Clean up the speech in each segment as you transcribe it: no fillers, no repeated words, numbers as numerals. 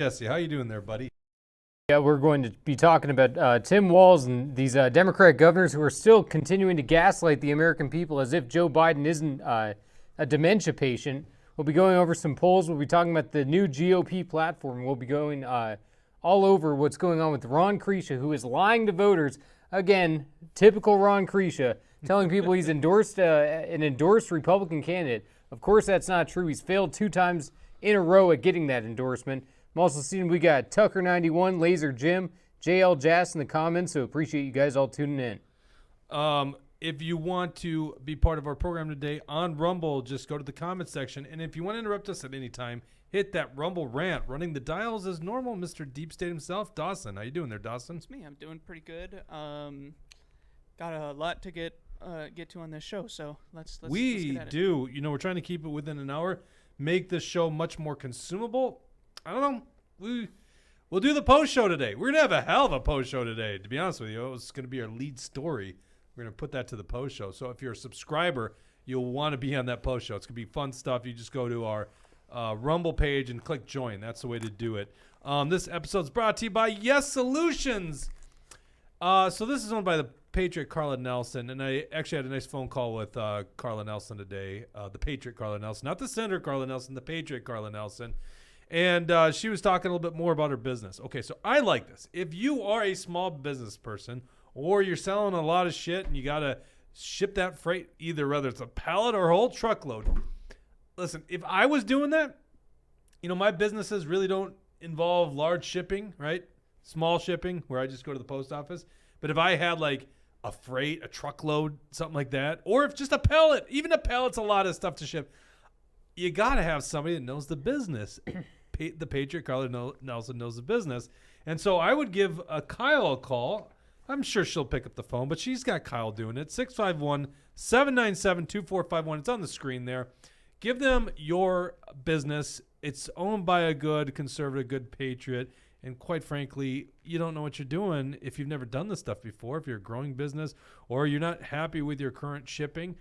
Jesse, how you doing there, buddy? Yeah, we're going to be talking about Tim Walz and these Democrat governors who are still continuing to gaslight the American people as if Joe Biden isn't a dementia patient. We'll be going over some polls. We'll be talking about the new GOP platform. We'll be going all over what's going on with Ron Kreischa, who is lying to voters. Again, typical Ron Kreischa, telling people he's endorsed an endorsed Republican candidate. Of course, that's not true. He's failed 2 times in a row at getting that endorsement. I'm also seeing we got Tucker91, Laser Jim, JL Jass in the comments, so appreciate you guys all tuning in. If you want to be part of our program today on Rumble, just go to the comments section. And if you want to interrupt us at any time, hit that Rumble rant. Running the dials as normal, Mr. Deep State himself, Dawson. How you doing there, Dawson? It's me. I'm doing pretty good. Got a lot to get to on this show, so let's get at it. do. You know, we're trying to keep it within an hour, make this show much more consumable. I don't know. We'll do the post show today. We're gonna have a hell of a post show today. To be honest with you, it was gonna be our lead story. We're gonna put that to the post show. So if you're a subscriber, you'll want to be on that post show. It's gonna be fun stuff. You just go to our Rumble page and click join. That's the way to do it. This episode's brought to you by Yes Solutions. So this is owned by the Patriot Carla Nelson, and I actually had a nice phone call with Carla Nelson today. The Patriot Carla Nelson, not the Senator Carla Nelson, the Patriot Carla Nelson. And she was talking a little bit more about her business. Okay, so I like this. If you are a small business person or you're selling a lot of shit and you got to ship that freight, whether it's a pallet or a whole truckload. Listen, if I was doing that, you know, my businesses really don't involve large shipping, right? Small shipping where I just go to the post office. But if I had like a freight, a truckload, something like that, or if just a pallet, even a pallet's a lot of stuff to ship, you got to have somebody that knows the business. The Patriot Carla Nelson knows the business. And so I would give Kyle a call. I'm sure she'll pick up the phone, but she's got Kyle doing it. 651-797-2451. It's on the screen there. Give them your business. It's owned by a good conservative, good patriot. And quite frankly, you don't know what you're doing if you've never done this stuff before. If you're a growing business or you're not happy with your current shipping,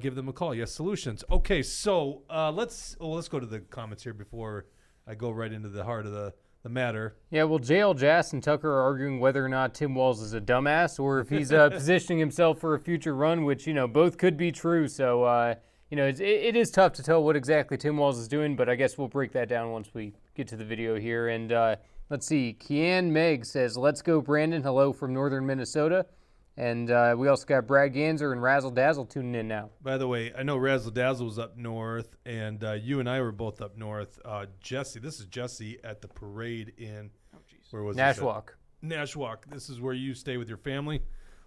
give them a call. Yes Solutions. Okay, so let's go to the comments here before I go right into the heart of the matter. Yeah, well, JL Jass and Tucker are arguing whether or not Tim Walz is a dumbass or if he's positioning himself for a future run, which, you know, both could be true. So, you know, it is tough to tell what exactly Tim Walz is doing, but I guess we'll break that down once we get to the video here. And let's see. Kian Meg says, "Let's go, Brandon. Hello from northern Minnesota." And we also got Brad Ganser and Razzle Dazzle tuning in now. By the way, I know Razzle Dazzle was up north, and you and I were both up north. Jesse, this is Jesse at the parade in, where was Nashwauk. Nashwauk. This is where you stay with your family.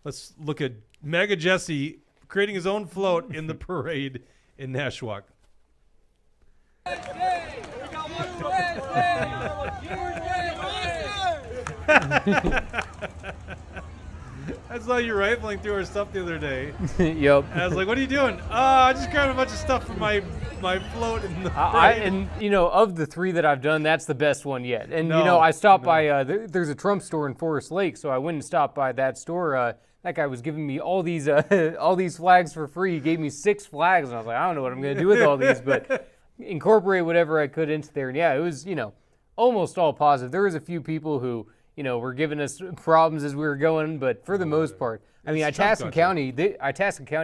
Let's look at MAGA Jesse creating his own float in the parade in Nashwauk. I saw you rifling through our stuff the other day. Yep. I was like, what are you doing? I just grabbed a bunch of stuff from my float in the parade. And, you know, of the 3 that I've done, that's the best one yet. And, you know, I stopped by, there's a Trump store in Forest Lake, so I went and stopped by that store. That guy was giving me all these flags for free. He gave me 6 flags, and I was like, I don't know what I'm going to do with all these, but incorporate whatever I could into there. And, yeah, it was, you know, almost all positive. There was a few people who, you know, were giving us problems as we were going, but for the most part, I mean, Itasca County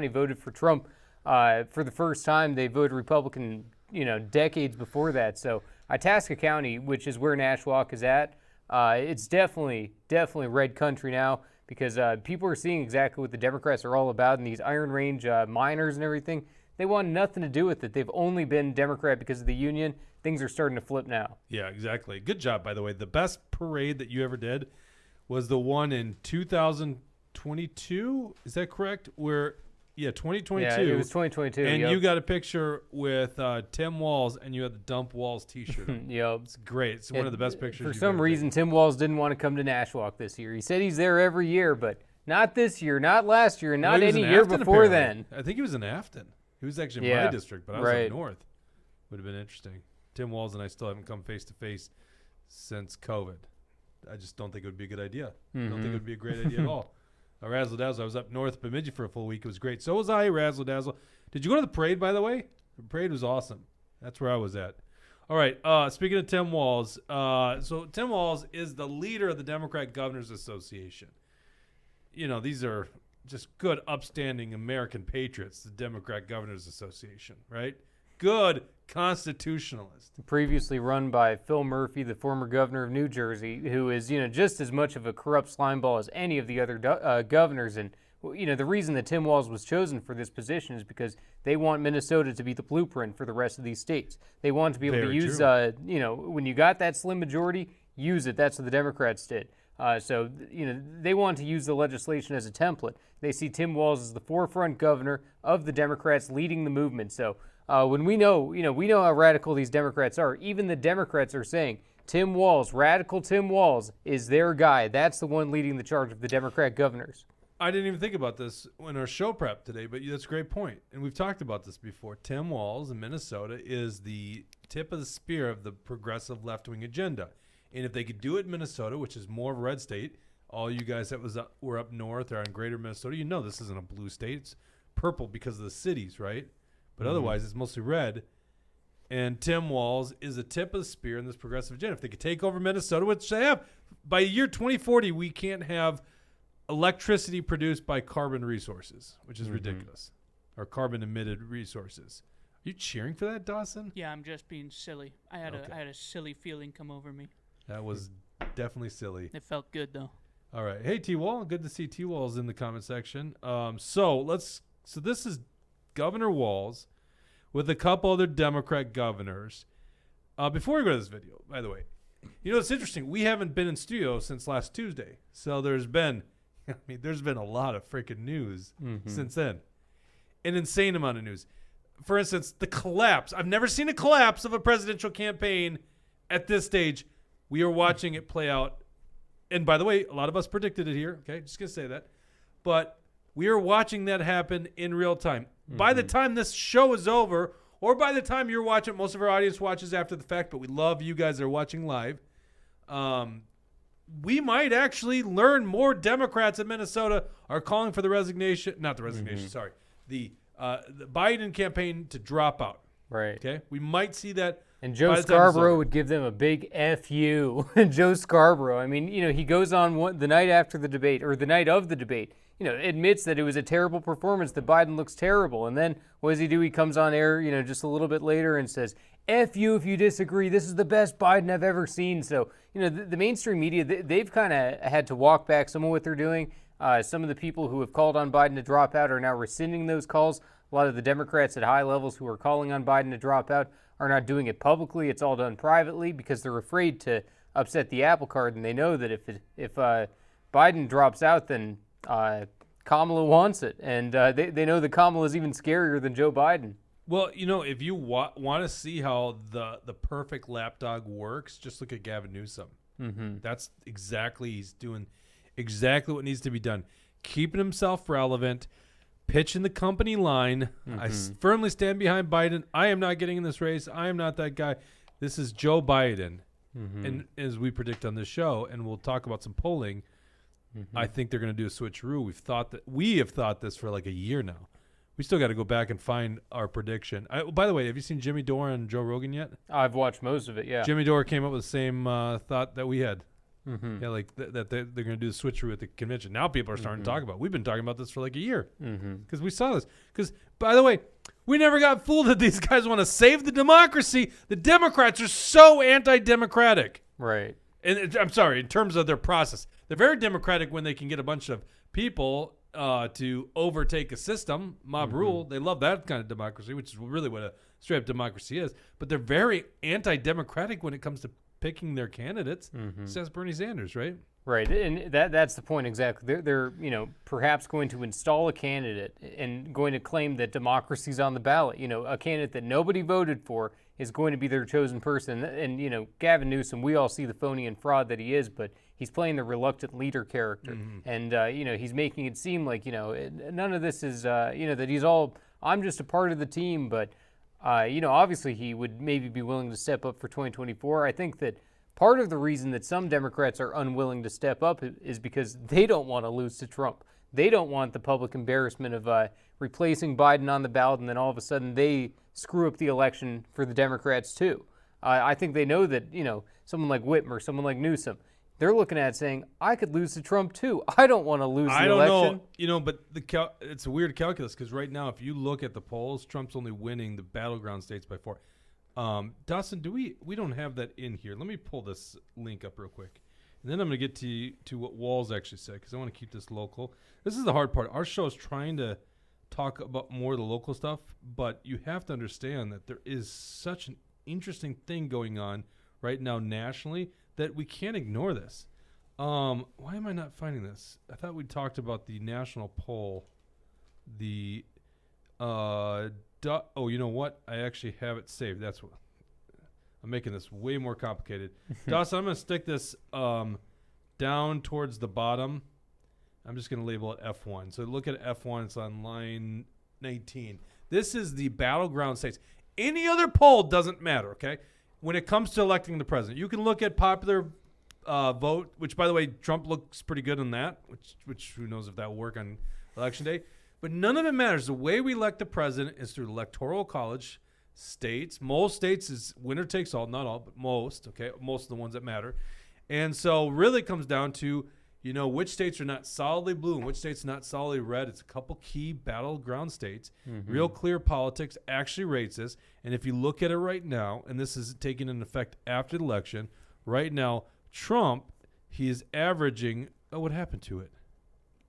voted for Trump for the first time. They voted Republican, you know, decades before that. So Itasca County, which is where Nashwauk is at, it's definitely red country now because people are seeing exactly what the Democrats are all about, and these Iron Range miners and everything. They want nothing to do with it. They've only been Democrat because of the union. Things are starting to flip now. Yeah, exactly. Good job, by the way. The best parade that you ever did was the one in 2022. Is that correct? 2022. Yeah, it was 2022. And you got a picture with Tim Walz, and you had the Dump Walz T-shirt on. Yep. It's great. It's one of the best pictures. For some reason, Tim Walz didn't want to come to Nashwauk this year. He said he's there every year, but not this year, not last year, and not any year before then. I think he was in Afton. He was actually in my district, but I was up north. Would have been interesting. Tim Walz and I still haven't come face-to-face since COVID. I just don't think it would be a good idea. I don't think it would be a great idea at all. Razzle Dazzle, I was up north of Bemidji for a full week. It was great. So was I, Razzle Dazzle. Did you go to the parade, by the way? The parade was awesome. That's where I was at. All right. Speaking of Tim Walz, so Tim Walz is the leader of the Democrat Governors Association. You know, these are just good, upstanding American patriots, the Democrat Governors Association, right? Good constitutionalists. Previously run by Phil Murphy, the former governor of New Jersey, who is, just as much of a corrupt slimeball as any of the other governors. And, the reason that Tim Walz was chosen for this position is because they want Minnesota to be the blueprint for the rest of these states. They want to be able to use, when you got that slim majority, use it. That's what the Democrats did. So they want to use the legislation as a template. They see Tim Walz as the forefront governor of the Democrats leading the movement. So when we know how radical these Democrats are, even the Democrats are saying Tim Walz, radical Tim Walz, is their guy. That's the one leading the charge of the Democrat governors. I didn't even think about this in our show prep today, but that's a great point. And we've talked about this before. Tim Walz in Minnesota is the tip of the spear of the progressive left-wing agenda. And if they could do it in Minnesota, which is more of a red state, all you guys that were up north or in greater Minnesota, this isn't a blue state. It's purple because of the cities, right? But otherwise, it's mostly red. And Tim Walz is the tip of the spear in this progressive agenda. If they could take over Minnesota, which they have, by year 2040, we can't have electricity produced by carbon resources, which is ridiculous, or carbon-emitted resources. Are you cheering for that, Dawson? Yeah, I'm just being silly. I had a silly feeling come over me. That was definitely silly. It felt good, though. All right. Hey, T-Wall. Good to see T-Wall's in the comment section. So this is Governor Walz with a couple other Democrat governors. Before we go to this video, by the way, it's interesting. We haven't been in studio since last Tuesday. So there's been a lot of freaking news since then. An insane amount of news. For instance, the collapse. I've never seen a collapse of a presidential campaign at this stage. We are watching it play out. And by the way, a lot of us predicted it here. Okay, just going to say that. But we are watching that happen in real time. By the time this show is over, or by the time you're watching, most of our audience watches after the fact, but we love you guys that are watching live. We might actually learn more Democrats in Minnesota are calling for the Biden campaign to drop out. Right. Okay. We might see that. And Joe Scarborough would give them a big F you. Joe Scarborough. He goes on the night after the debate, or the night of the debate, admits that it was a terrible performance, that Biden looks terrible. And then what does he do? He comes on air, just a little bit later and says, F you if you disagree. This is the best Biden I've ever seen. So, the mainstream media, they've kind of had to walk back some of what they're doing. Some of the people who have called on Biden to drop out are now rescinding those calls. A lot of the Democrats at high levels who are calling on Biden to drop out are not doing it publicly. It's all done privately because they're afraid to upset the apple cart, and they know that if Biden drops out, then Kamala wants it, and they know that Kamala is even scarier than Joe Biden. Well, if you want to see how the perfect lapdog works, just look at Gavin Newsom. That's he's doing exactly what needs to be done, keeping himself relevant, pitching the company line. I firmly stand behind Biden. I am not getting in this race. I am not that guy. This is Joe Biden. And as we predict on this show, and we'll talk about some polling, I think they're going to do a switcheroo. We have thought this for like a year now. We still got to go back and find our prediction. By the way, have you seen Jimmy Dore and Joe Rogan yet? I've watched most of it, yeah. Jimmy Dore came up with the same thought that we had. Yeah, like that they're going to do the switcheroo at the convention. Now people are starting to talk about it. We've been talking about this for like a year because we saw this. Because, by the way, we never got fooled that these guys want to save the democracy. The Democrats are so anti-democratic. Right. And I'm sorry, in terms of their process. They're very democratic when they can get a bunch of people to overtake a system, mob rule. They love that kind of democracy, which is really what a straight-up democracy is. But they're very anti-democratic when it comes to picking their candidates. Says Bernie Sanders, right? Right, and that's the point exactly. They're perhaps going to install a candidate and going to claim that democracy's on the ballot. A candidate that nobody voted for is going to be their chosen person. And Gavin Newsom, we all see the phony and fraud that he is, but he's playing the reluctant leader character, and he's making it seem like none of this is that he's all, I'm just a part of the team, but obviously he would maybe be willing to step up for 2024. I think that part of the reason that some Democrats are unwilling to step up is because they don't want to lose to Trump. They don't want the public embarrassment of replacing Biden on the ballot, and then all of a sudden they screw up the election for the Democrats too. I think they know that, someone like Whitmer, someone like Newsom, they're looking at it saying, I could lose to Trump too. I don't want to lose the election. I don't know, but it's a weird calculus because right now, if you look at the polls, Trump's only winning the battleground states by 4. Dawson, we don't have that in here. Let me pull this link up real quick. And then I'm going to get to what Walz actually said because I want to keep this local. This is the hard part. Our show is trying to talk about more of the local stuff, but you have to understand that there is such an interesting thing going on right now nationally that we can't ignore this. Why am I not finding this? I thought we talked about the national poll. You know what? I actually have it saved. That's what I'm making this way more complicated. Dawson, I'm going to stick this down towards the bottom. I'm just going to label it F1. So look at F1. It's on line 19. This is the battleground states. Any other poll doesn't matter, okay? When it comes to electing the president, you can look at popular vote, which, by the way, Trump looks pretty good on that, which who knows if that will work on election day. But none of it matters. The way we elect the president is through the Electoral College. States, most states is winner takes all, not all, but most, okay, most of the ones that matter. And so really it comes down to, which states are not solidly blue and which states are not solidly red. It's a couple key battleground states. Mm-hmm. Real Clear Politics actually rates this. And if you look at it right now, and this is taking an effect after the election, right now, Trump, he is averaging, what happened to it?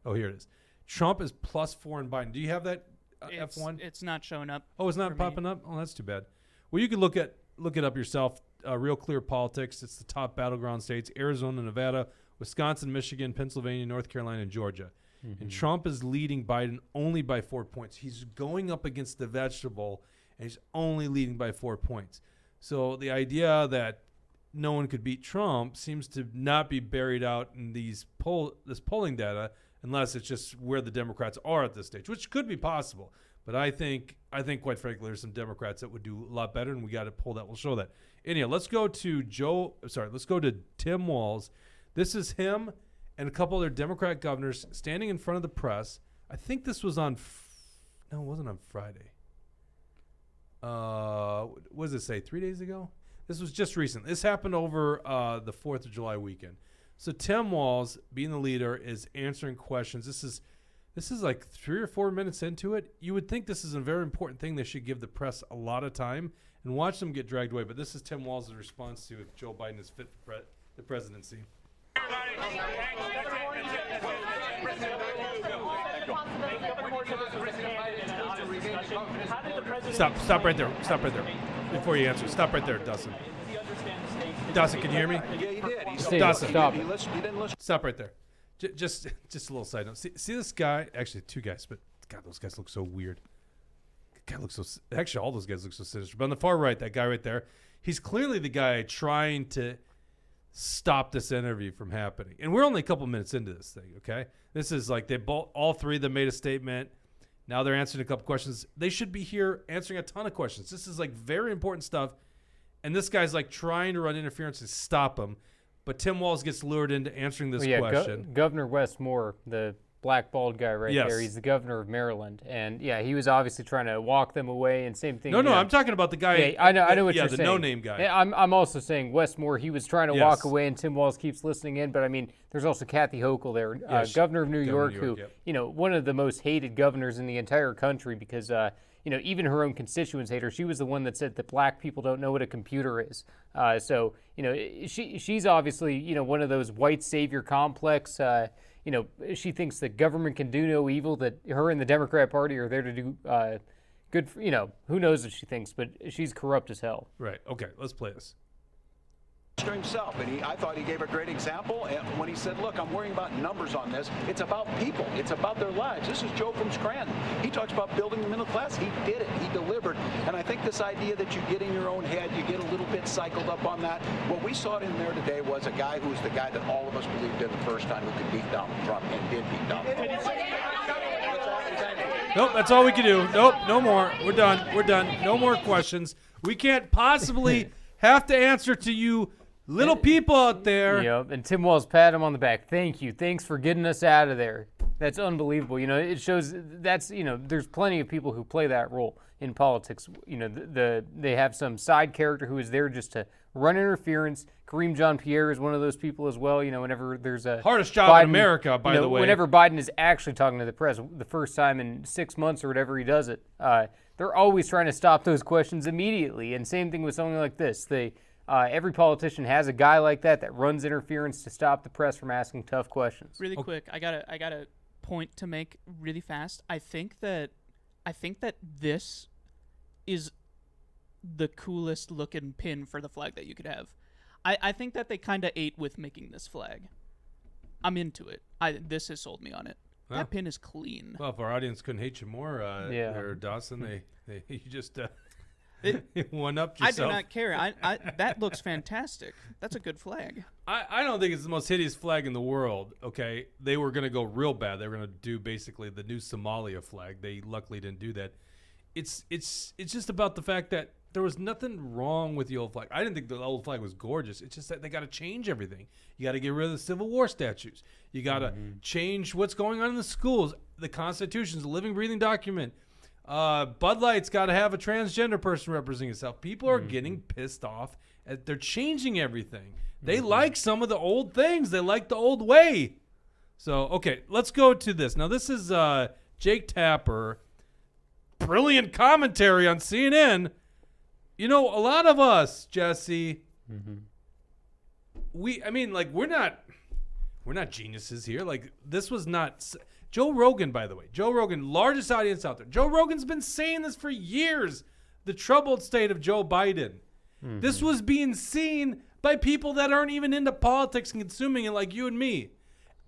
Oh, here it is. Trump is +4 in Biden. Do you have that? F1? It's not showing up. Oh, it's not popping up? Oh, that's too bad. Well, you can look it up yourself. Real Clear Politics. It's the top battleground states: Arizona, Nevada, Wisconsin, Michigan, Pennsylvania, North Carolina, and Georgia. Mm-hmm. And Trump is leading Biden only by 4 points. He's going up against the vegetable, and he's only leading by 4 points. So the idea that no one could beat Trump seems to not be buried out in this polling data, unless it's just where the Democrats are at this stage, which could be possible. But I think quite frankly, there's some Democrats that would do a lot better, and we got a poll that will show that. Anyhow, let's go to Tim Walz. This is him and a couple other Democrat governors standing in front of the press. I think this was on, no, it wasn't on Friday. What does it say, 3 days ago? This was just recent. This happened over the 4th of July weekend. So Tim Walz, being the leader, is answering questions. This is like 3 or 4 minutes into it. You would think this is a very important thing. They should give the press a lot of time and watch them get dragged away. But this is Tim Walz's response to if Joe Biden is fit for the presidency. Stop right there. Stop right there. Before you answer, stop right there, Dustin. Dawson, can you hear me? Yeah, he did. Dawson, stop. He didn't listen. Stop right there. Just a little side note. See this guy? Actually, 2 guys, but God, those guys look so weird. The guy looks so. Actually, all those guys look so sinister. But on the far right, that guy right there, he's clearly the guy trying to stop this interview from happening. And we're only a couple minutes into this thing. Okay, this is like all 3 of them made a statement. Now they're answering a couple questions. They should be here answering a ton of questions. This is like very important stuff. And this guy's like trying to run interference and stop him. But Tim Walz gets lured into answering this question. Governor Wes Moore, the black bald guy there, he's the governor of Maryland. And, he was obviously trying to walk them away, and same thing. No, I'm talking about the guy. Yeah, I know what you're saying. Yeah, the no-name guy. Yeah, I'm also saying Wes Moore, he was trying to walk away, and Tim Walz keeps listening in. But, I mean, there's also Kathy Hochul there, governor of New York, who, one of the most hated governors in the entire country because, even her own constituents hate her. She was the one that said that black people don't know what a computer is. So, she's obviously, one of those white savior complex. She thinks that government can do no evil, that her and the Democrat Party are there to do good for, who knows what she thinks, but she's corrupt as hell. Right. Okay, let's play this. Himself, and I thought he gave a great example when he said, look, I'm worrying about numbers on this. It's about people. It's about their lives. This is Joe from Scranton. He talks about building the middle class. He did it. He delivered. And I think this idea that you get in your own head, you get a little bit cycled up on that. What we saw in there today was a guy who was the guy that all of us believed in the first time who could beat Donald Trump and did beat Donald Trump. Nope, that's all we can do. Nope, no more. We're done. No more questions. We can't possibly have to answer to you little people out there. Yep, and Tim Walz pat him on the back. Thank you. Thanks for getting us out of there. That's unbelievable. It shows there's plenty of people who play that role in politics. They have some side character who is there just to run interference. Kareem Jean-Pierre is one of those people as well. Whenever there's a hardest job in America, by the way. Whenever Biden is actually talking to the press, the first time in 6 months or whatever he does it, they're always trying to stop those questions immediately. And same thing with something like this. Every politician has a guy like that runs interference to stop the press from asking tough questions. Really quick, I got a point to make really fast. I think that this is the coolest looking pin for the flag that you could have. I think that they kind of ate with making this flag. I'm into it. This has sold me on it. Well, that pin is clean. Well, if our audience couldn't hate you more, there, Dawson, you just one up yourself. I do not care. That looks fantastic. That's a good flag. I don't think it's the most hideous flag in the world. Okay, they were going to go real bad. They were going to do basically the new Somalia flag. They luckily didn't do that. It's just about the fact that there was nothing wrong with the old flag. I didn't think the old flag was gorgeous. It's just that they got to change everything. You got to get rid of the Civil War statues. You got to change what's going on in the schools. The Constitution's a living, breathing document. Bud Light's got to have a transgender person representing itself. People are getting pissed off. They're changing everything. They like some of the old things. They like the old way. So, okay, let's go to this. Now, this is Jake Tapper. Brilliant commentary on CNN. A lot of us, Jesse, we're not geniuses here. Like, this was not Joe Rogan, by the way. Joe Rogan, largest audience out there. Joe Rogan's been saying this for years. The troubled state of Joe Biden. This was being seen by people that aren't even into politics and consuming it like you and me.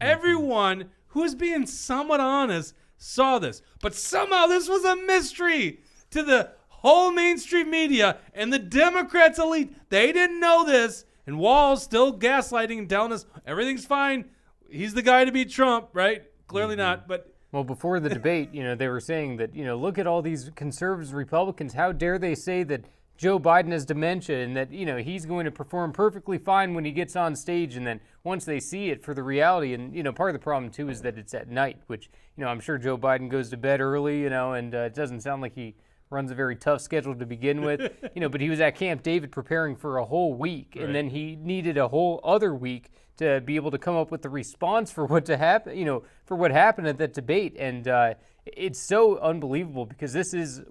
Everyone who is being somewhat honest saw this. But somehow this was a mystery to the whole mainstream media and the Democrats elite. They didn't know this. And Walz still gaslighting and telling us everything's fine. He's the guy to beat Trump, right? Clearly not. But well, before the debate, they were saying that, look at all these conservatives, Republicans. How dare they say that Joe Biden has dementia and that, he's going to perform perfectly fine when he gets on stage. And then once they see it for the reality, and, part of the problem, too, is that it's at night, which, I'm sure Joe Biden goes to bed early, and it doesn't sound like he runs a very tough schedule to begin with, but he was at Camp David preparing for a whole week, and then he needed a whole other week to be able to come up with the response for what for what happened at that debate. And it's so unbelievable because this is,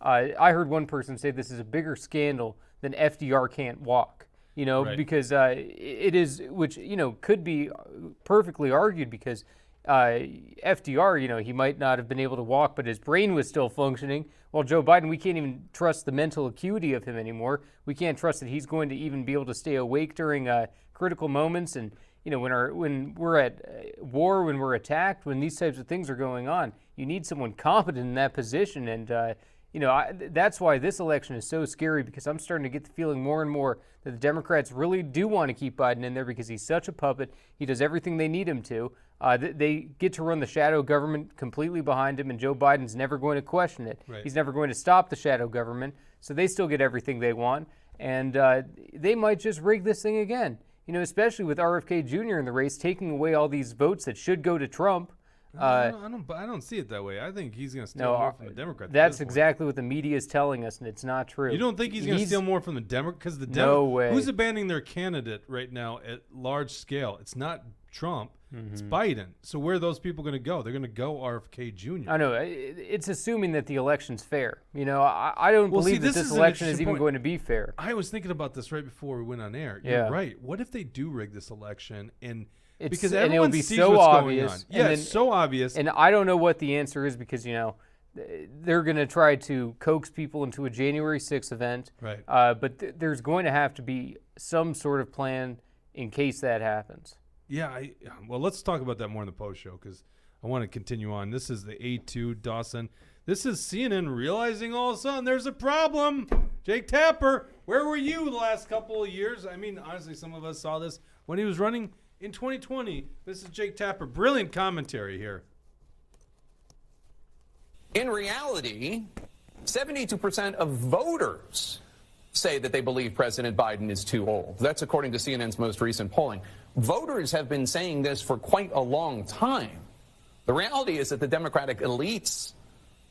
I heard one person say this is a bigger scandal than FDR can't walk, because it is, which, could be perfectly argued because FDR, he might not have been able to walk, but his brain was still functioning. While Joe Biden, we can't even trust the mental acuity of him anymore. We can't trust that he's going to even be able to stay awake during critical moments. And, when we're at war, when we're attacked, when these types of things are going on, you need someone competent in that position. And, that's why this election is so scary, because I'm starting to get the feeling more and more that the Democrats really do want to keep Biden in there because he's such a puppet. He does everything they need him to. They get to run the shadow government completely behind him, and Joe Biden's never going to question it. Right. He's never going to stop the shadow government, so they still get everything they want. And they might just rig this thing again, especially with RFK Jr. in the race, taking away all these votes that should go to Trump. I don't see it that way. I think he's going to steal more from the Democrats. That's exactly what the media is telling us, and it's not true. You don't think he's going to steal more from the Democrats? Because no way. Who's abandoning their candidate right now at large scale? It's not Trump. It's Biden. So where are those people going to go? They're going to go RFK Jr. I know. It's assuming that the election's fair. I don't believe that this election is even going to be fair. I was thinking about this right before we went on air. You're right. What if they do rig this election because everyone sees so what's obvious. Going on. Yeah, it's so obvious. And I don't know what the answer is because, they're going to try to coax people into a January 6th event. Right. But there's going to have to be some sort of plan in case that happens. Yeah. Well, let's talk about that more in the post show because I want to continue on. This is the A2 Dawson. This is CNN realizing all of a sudden there's a problem. Jake Tapper, where were you the last couple of years? I mean, honestly, some of us saw this when he was running in 2020. This is Jake Tapper. Brilliant commentary here. In reality, 72% of voters say that they believe President Biden is too old. That's according to CNN's most recent polling. Voters have been saying this for quite a long time. The reality is that the Democratic elites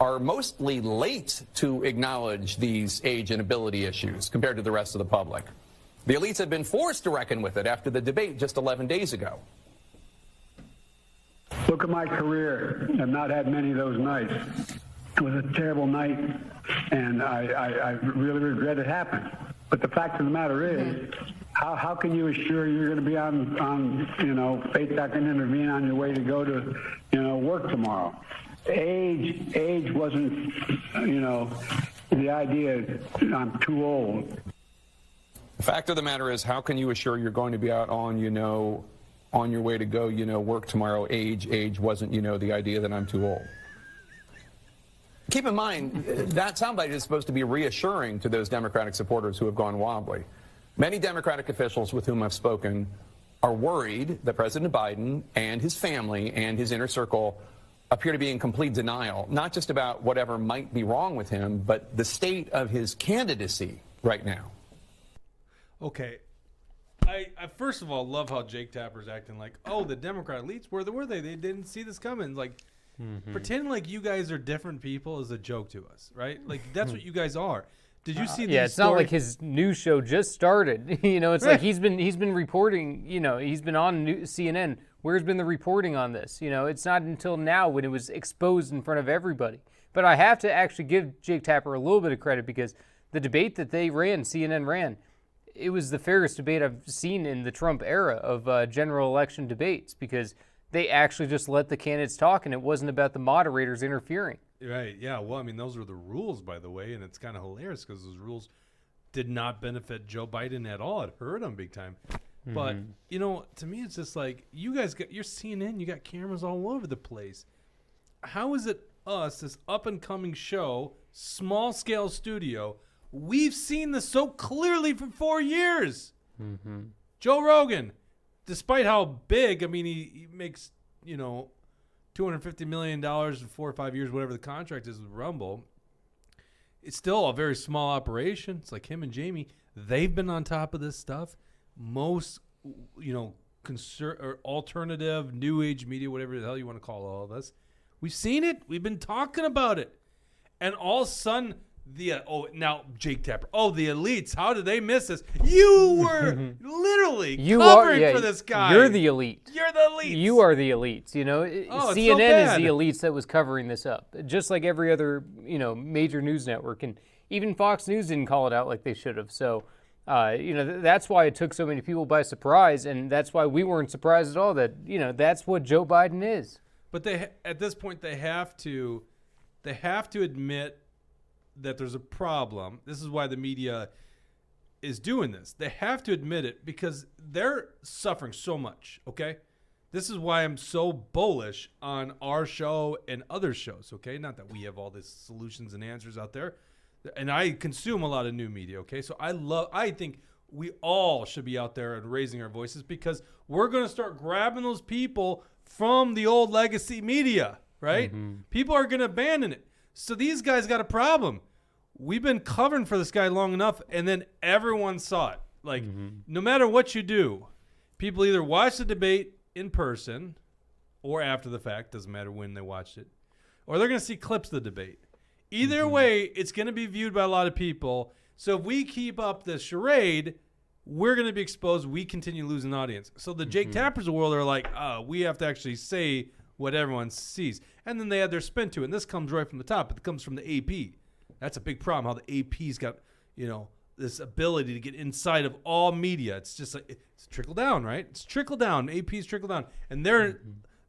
are mostly late to acknowledge these age and ability issues compared to the rest of the public. The elites have been forced to reckon with it after the debate just 11 days ago. Look at my career. I've not had many of those nights. It was a terrible night, and I really regret it happened. But the fact of the matter is, how can you assure you're going to be on faith that can intervene on your way to go to, work tomorrow? Age wasn't, the idea I'm too old. The fact of the matter is, how can you assure you're going to be out on your way to go, work tomorrow? Age wasn't, the idea that I'm too old. Keep in mind, that soundbite is supposed to be reassuring to those Democratic supporters who have gone wobbly. Many Democratic officials with whom I've spoken are worried that President Biden and his family and his inner circle appear to be in complete denial, not just about whatever might be wrong with him, but the state of his candidacy right now. Okay. I first of all love how Jake Tapper's acting like, oh, the Democrat elites, where were they? They didn't see this coming. Like, pretending like you guys are different people is a joke to us, right? Like, that's what you guys are. Did you see? Yeah, it's not like his news show just started. It's like he's been reporting. He's been on CNN. Where's been the reporting on this? It's not until now when it was exposed in front of everybody. But I have to actually give Jake Tapper a little bit of credit because the debate that they ran, CNN ran, it was the fairest debate I've seen in the Trump era of general election debates because they actually just let the candidates talk and it wasn't about the moderators interfering. Right, yeah. Well, I mean, those were the rules, by the way, and it's kind of hilarious because those rules did not benefit Joe Biden at all. It hurt him big time. But, to me, it's just like, you guys got your CNN, you got cameras all over the place. How is it us, this up-and-coming show, small-scale studio, we've seen this so clearly for 4 years? Joe Rogan, despite how big, I mean, he makes, $250 million in 4 or 5 years, whatever the contract is with Rumble. It's still a very small operation. It's like him and Jamie. They've been on top of this stuff. Most, or alternative, new age media, whatever the hell you want to call all of us, we've seen it. We've been talking about it. And all of a sudden, now Jake Tapper. Oh, the elites. How did they miss this? You were literally covering for this guy. You're the elite. You're the elites. You are the elites. CNN is the elites that was covering this up, just like every other major news network, and even Fox News didn't call it out like they should have. So, that's why it took so many people by surprise, and that's why we weren't surprised at all that that's what Joe Biden is. But at this point they have to admit that there's a problem. This is why the media is doing this. They have to admit it because they're suffering so much, okay? This is why I'm so bullish on our show and other shows, okay? Not that we have all these solutions and answers out there. And I consume a lot of new media, okay? So I think we all should be out there and raising our voices because we're going to start grabbing those people from the old legacy media, right? People are going to abandon it. So these guys got a problem. We've been covering for this guy long enough, and then everyone saw it. Like, no matter what you do, people either watch the debate in person or after the fact, doesn't matter when they watched it, or they're going to see clips of the debate. Either way, it's going to be viewed by a lot of people. So if we keep up this charade, we're going to be exposed. We continue losing audience. So the Jake Tappers of the world are like, we have to actually say what everyone sees. And then they add their spin to it. And this comes right from the top. It comes from the AP. That's a big problem, how the AP's got, this ability to get inside of all media. It's just like, it's trickle down, right? It's trickle down. AP's trickle down. And their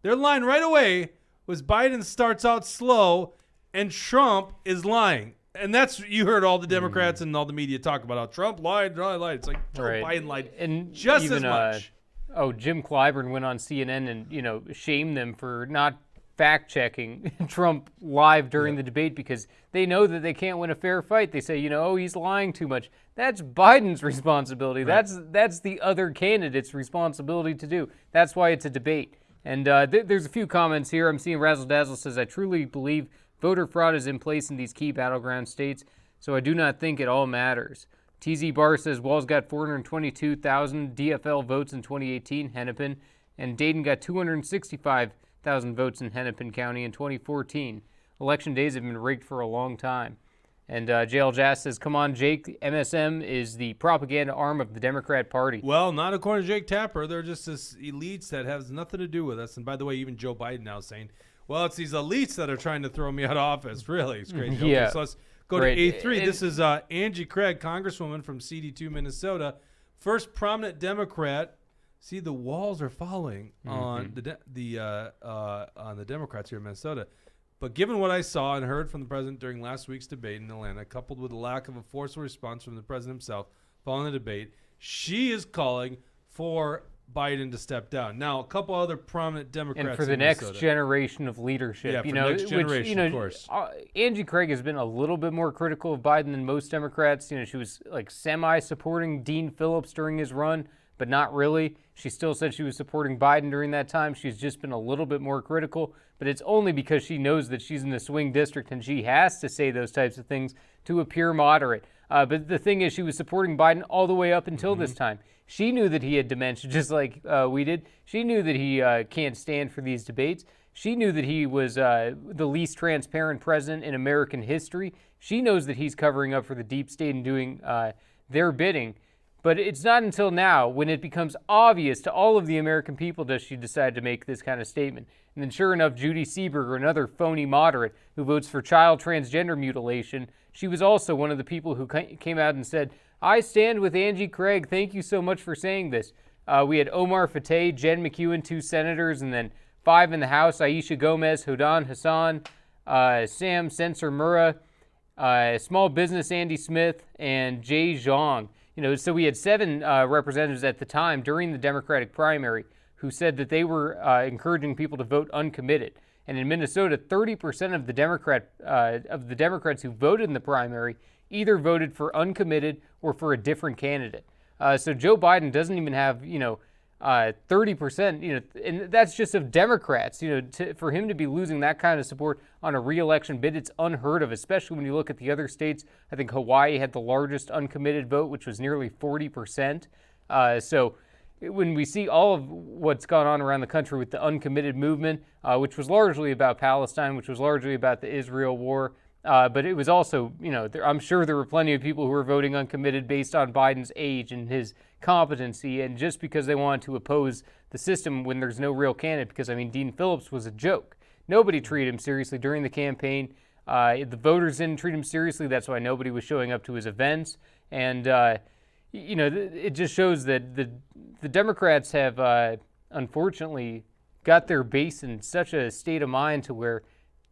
line right away was Biden starts out slow and Trump is lying. And that's, you heard all the Democrats and all the media talk about how Trump lied. It's like Joe Biden lied and just even, as much. Jim Clyburn went on CNN and, shamed them for not fact-checking Trump live during the debate because they know that they can't win a fair fight. They say, he's lying too much. That's Biden's responsibility. Right. That's the other candidate's responsibility to do. That's why it's a debate. And there's a few comments here. I'm seeing Razzle Dazzle says, I truly believe voter fraud is in place in these key battleground states, so I do not think it all matters. TZ Barr says Walz got 422,000 DFL votes in 2018, Hennepin, and Dayton got 265 1,000 votes in Hennepin County in 2014. Election days have been rigged for a long time. And JL Jazz says, come on, Jake, MSM is the propaganda arm of the Democrat Party. Well, not according to Jake Tapper. They're just this elites that has nothing to do with us. And by the way, even Joe Biden now saying, well, it's these elites that are trying to throw me out of office. Really, it's crazy. Okay, Yeah. so let's go to A3. This is Angie Craig, Congresswoman from CD2 Minnesota. First prominent Democrat. See, the walls are falling on the Democrats here in Minnesota. But given what I saw and heard from the president during last week's debate in Atlanta, coupled with the lack of a forceful response from the president himself following the debate, she is calling for Biden to step down. Now, a couple other prominent Democrats and for the next generation of leadership, yeah, for next generation, of course. Angie Craig has been a little bit more critical of Biden than most Democrats. She was like semi-supporting Dean Phillips during his run, but not really. She still said she was supporting Biden during that time. She's just been a little bit more critical, but it's only because she knows that she's in the swing district and she has to say those types of things to appear moderate. But the thing is, she was supporting Biden all the way up until this time. She knew that he had dementia, just like we did. She knew that he can't stand for these debates. She knew that he was the least transparent president in American history. She knows that he's covering up for the deep state and doing their bidding. But it's not until now, when it becomes obvious to all of the American people, does she decide to make this kind of statement. And then sure enough, Judy Seeberger, another phony moderate who votes for child transgender mutilation, she was also one of the people who came out and said, I stand with Angie Craig. Thank you so much for saying this. We had Omar Fateh, Jen McEwen, 2 senators, and then 5 in the House, Aisha Gomez, Hodan Hassan, Sam Sensor Murrah, Small Business Andy Smith, and Jay Zhang. So we had 7 representatives at the time during the Democratic primary who said that they were encouraging people to vote uncommitted. And in Minnesota, 30% of the Democrats who voted in the primary either voted for uncommitted or for a different candidate. So Joe Biden doesn't even have 30%. And that's just of Democrats. For him to be losing that kind of support on a re-election bid, it's unheard of. Especially when you look at the other states. I think Hawaii had the largest uncommitted vote, which was nearly 40%. So when we see all of what's gone on around the country with the uncommitted movement, which was largely about Palestine, which was largely about the Israel war, but it was also, I'm sure there were plenty of people who were voting uncommitted based on Biden's age and his competency, and just because they wanted to oppose the system when there's no real candidate. Because, Dean Phillips was a joke. Nobody treated him seriously during the campaign. The voters didn't treat him seriously. That's why nobody was showing up to his events. And, it just shows that the Democrats have, unfortunately, got their base in such a state of mind to where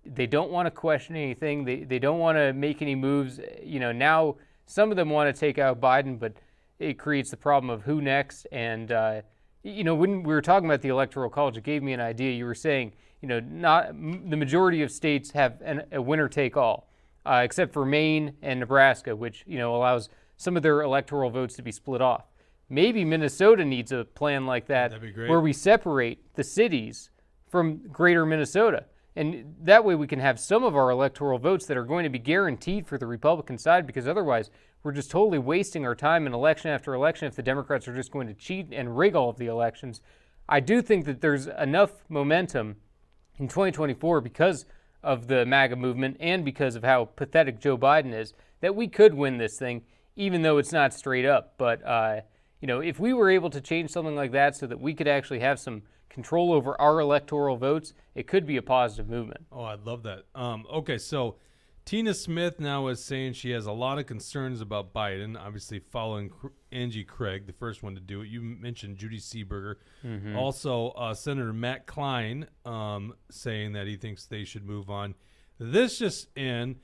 they don't want to question anything. They don't want to make any moves. Now some of them want to take out Biden, but it creates the problem of who next. And, when we were talking about the Electoral College, it gave me an idea. You were saying, not the majority of states have a winner take all, except for Maine and Nebraska, which, allows some of their electoral votes to be split off. Maybe Minnesota needs a plan like that. That'd be great. Where we separate the cities from greater Minnesota. And that way we can have some of our electoral votes that are going to be guaranteed for the Republican side, because otherwise we're just totally wasting our time in election after election if the Democrats are just going to cheat and rig all of the elections. I do think that there's enough momentum in 2024 because of the MAGA movement and because of how pathetic Joe Biden is that we could win this thing, even though it's not straight up. But, if we were able to change something like that so that we could actually have some control over our electoral votes, it could be a positive movement. Oh, I'd love that. Okay, so Tina Smith now is saying she has a lot of concerns about Biden, obviously following Angie Craig, the first one to do it. You mentioned Judy Seeberger. Mm-hmm. Also, Senator Matt Klein saying that he thinks they should move on. This just in,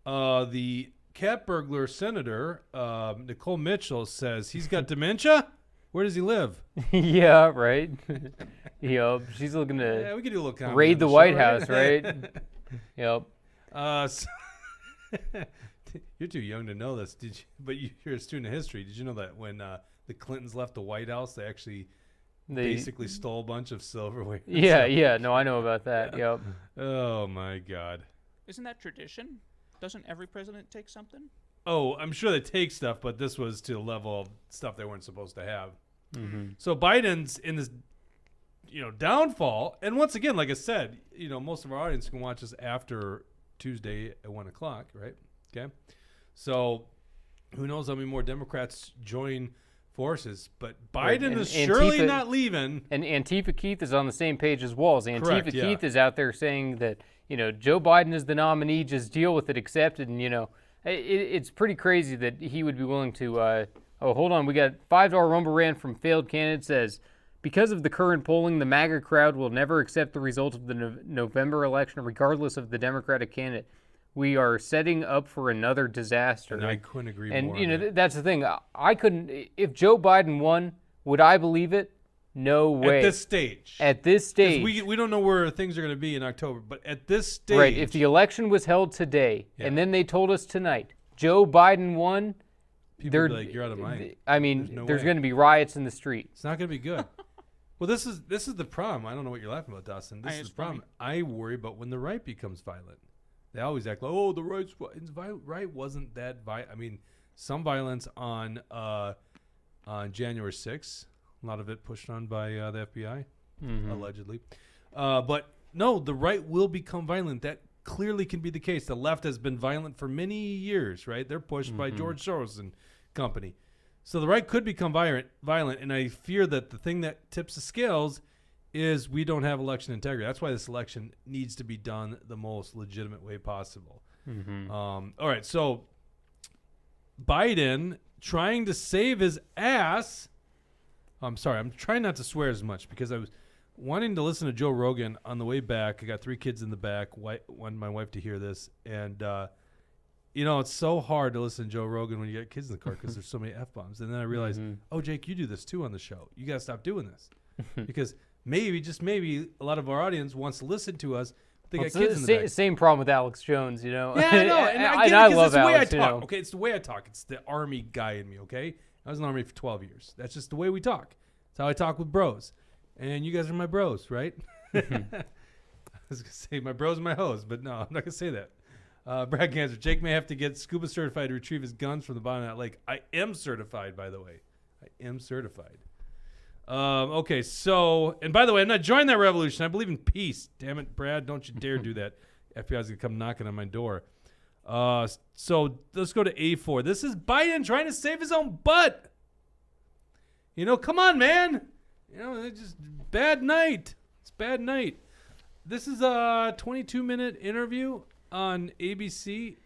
the cat burglar senator, Nicole Mitchell, says he's got dementia. Where does he live? Yeah, right. She's looking to we could do a little comedy raid on the show, White House, right? Yep. You're too young to know this, but you're a student of history. Did you know that when the Clintons left the White House, they actually basically stole a bunch of silverware? Yeah. No, I know about that. Yep. Oh my God. Isn't that tradition? Doesn't every president take something? Oh, I'm sure they take stuff, but this was to the level of stuff they weren't supposed to have. Mm-hmm. So Biden's in this, downfall. And once again, like I said, most of our audience can watch us after Tuesday at 1:00, right? Okay. So who knows how many more Democrats join forces, but Biden is surely not leaving. And Antifa Keith is on the same page as Walz. Correct, Antifa Keith is out there saying that, Joe Biden is the nominee, just deal with it, accept it. And, it's pretty crazy that he would be willing to, hold on. We got $5 Rumble Rant from failed candidate says, because of the current polling, the MAGA crowd will never accept the result of the November election, regardless of the Democratic candidate. We are setting up for another disaster. And I couldn't agree more. And, that's the thing. I couldn't. If Joe Biden won, would I believe it? No way. At this stage. We don't know where things are going to be in October, but at this stage. Right. If the election was held today, and then they told us tonight, Joe Biden won, people would be like, you're out of mind. I mean, there's going to be riots in the street. It's not going to be good. Well, this is the problem. I don't know what you're laughing about, Dustin. This is the problem. I worry about when the right becomes violent. They always act like, the right's violent. Right wasn't that violent. I mean, some violence on January 6th. A lot of it pushed on by the FBI, allegedly. But no, the right will become violent. That clearly can be the case. The left has been violent for many years, right? They're pushed by George Soros and company. So the right could become violent, and I fear that the thing that tips the scales is we don't have election integrity. That's why this election needs to be done the most legitimate way possible. All right, so Biden trying to save his ass. I'm sorry, I'm trying not to swear as much because I was wanting to listen to Joe Rogan on the way back. I got 3 kids in the back. Wanted my wife to hear this, and it's so hard to listen to Joe Rogan when you got kids in the car because there's so many F-bombs. And then I realized, Jake, you do this too on the show. You got to stop doing this because maybe, just maybe, a lot of our audience wants to listen to us. They got kids in the back. Same problem with Alex Jones, Yeah, I know. And I get it because it's the way I talk. Okay, it's the way I talk. It's the Army guy in me, okay? I was in the Army for 12 years. That's just the way we talk. That's how I talk with bros. And you guys are my bros, right? I was going to say my bros and my hoes, but no, I'm not going to say that. Brad Ganser, Jake may have to get scuba certified to retrieve his guns from the bottom of that lake. I am certified, by the way. I am certified. Okay, so, and by the way, I'm not joining that revolution. I believe in peace. Damn it, Brad, don't you dare do that. FBI's going to come knocking on my door. So let's go to A4. This is Biden trying to save his own butt. Come on, man. It's just bad night. It's bad night. This is a 22-minute interview on ABC.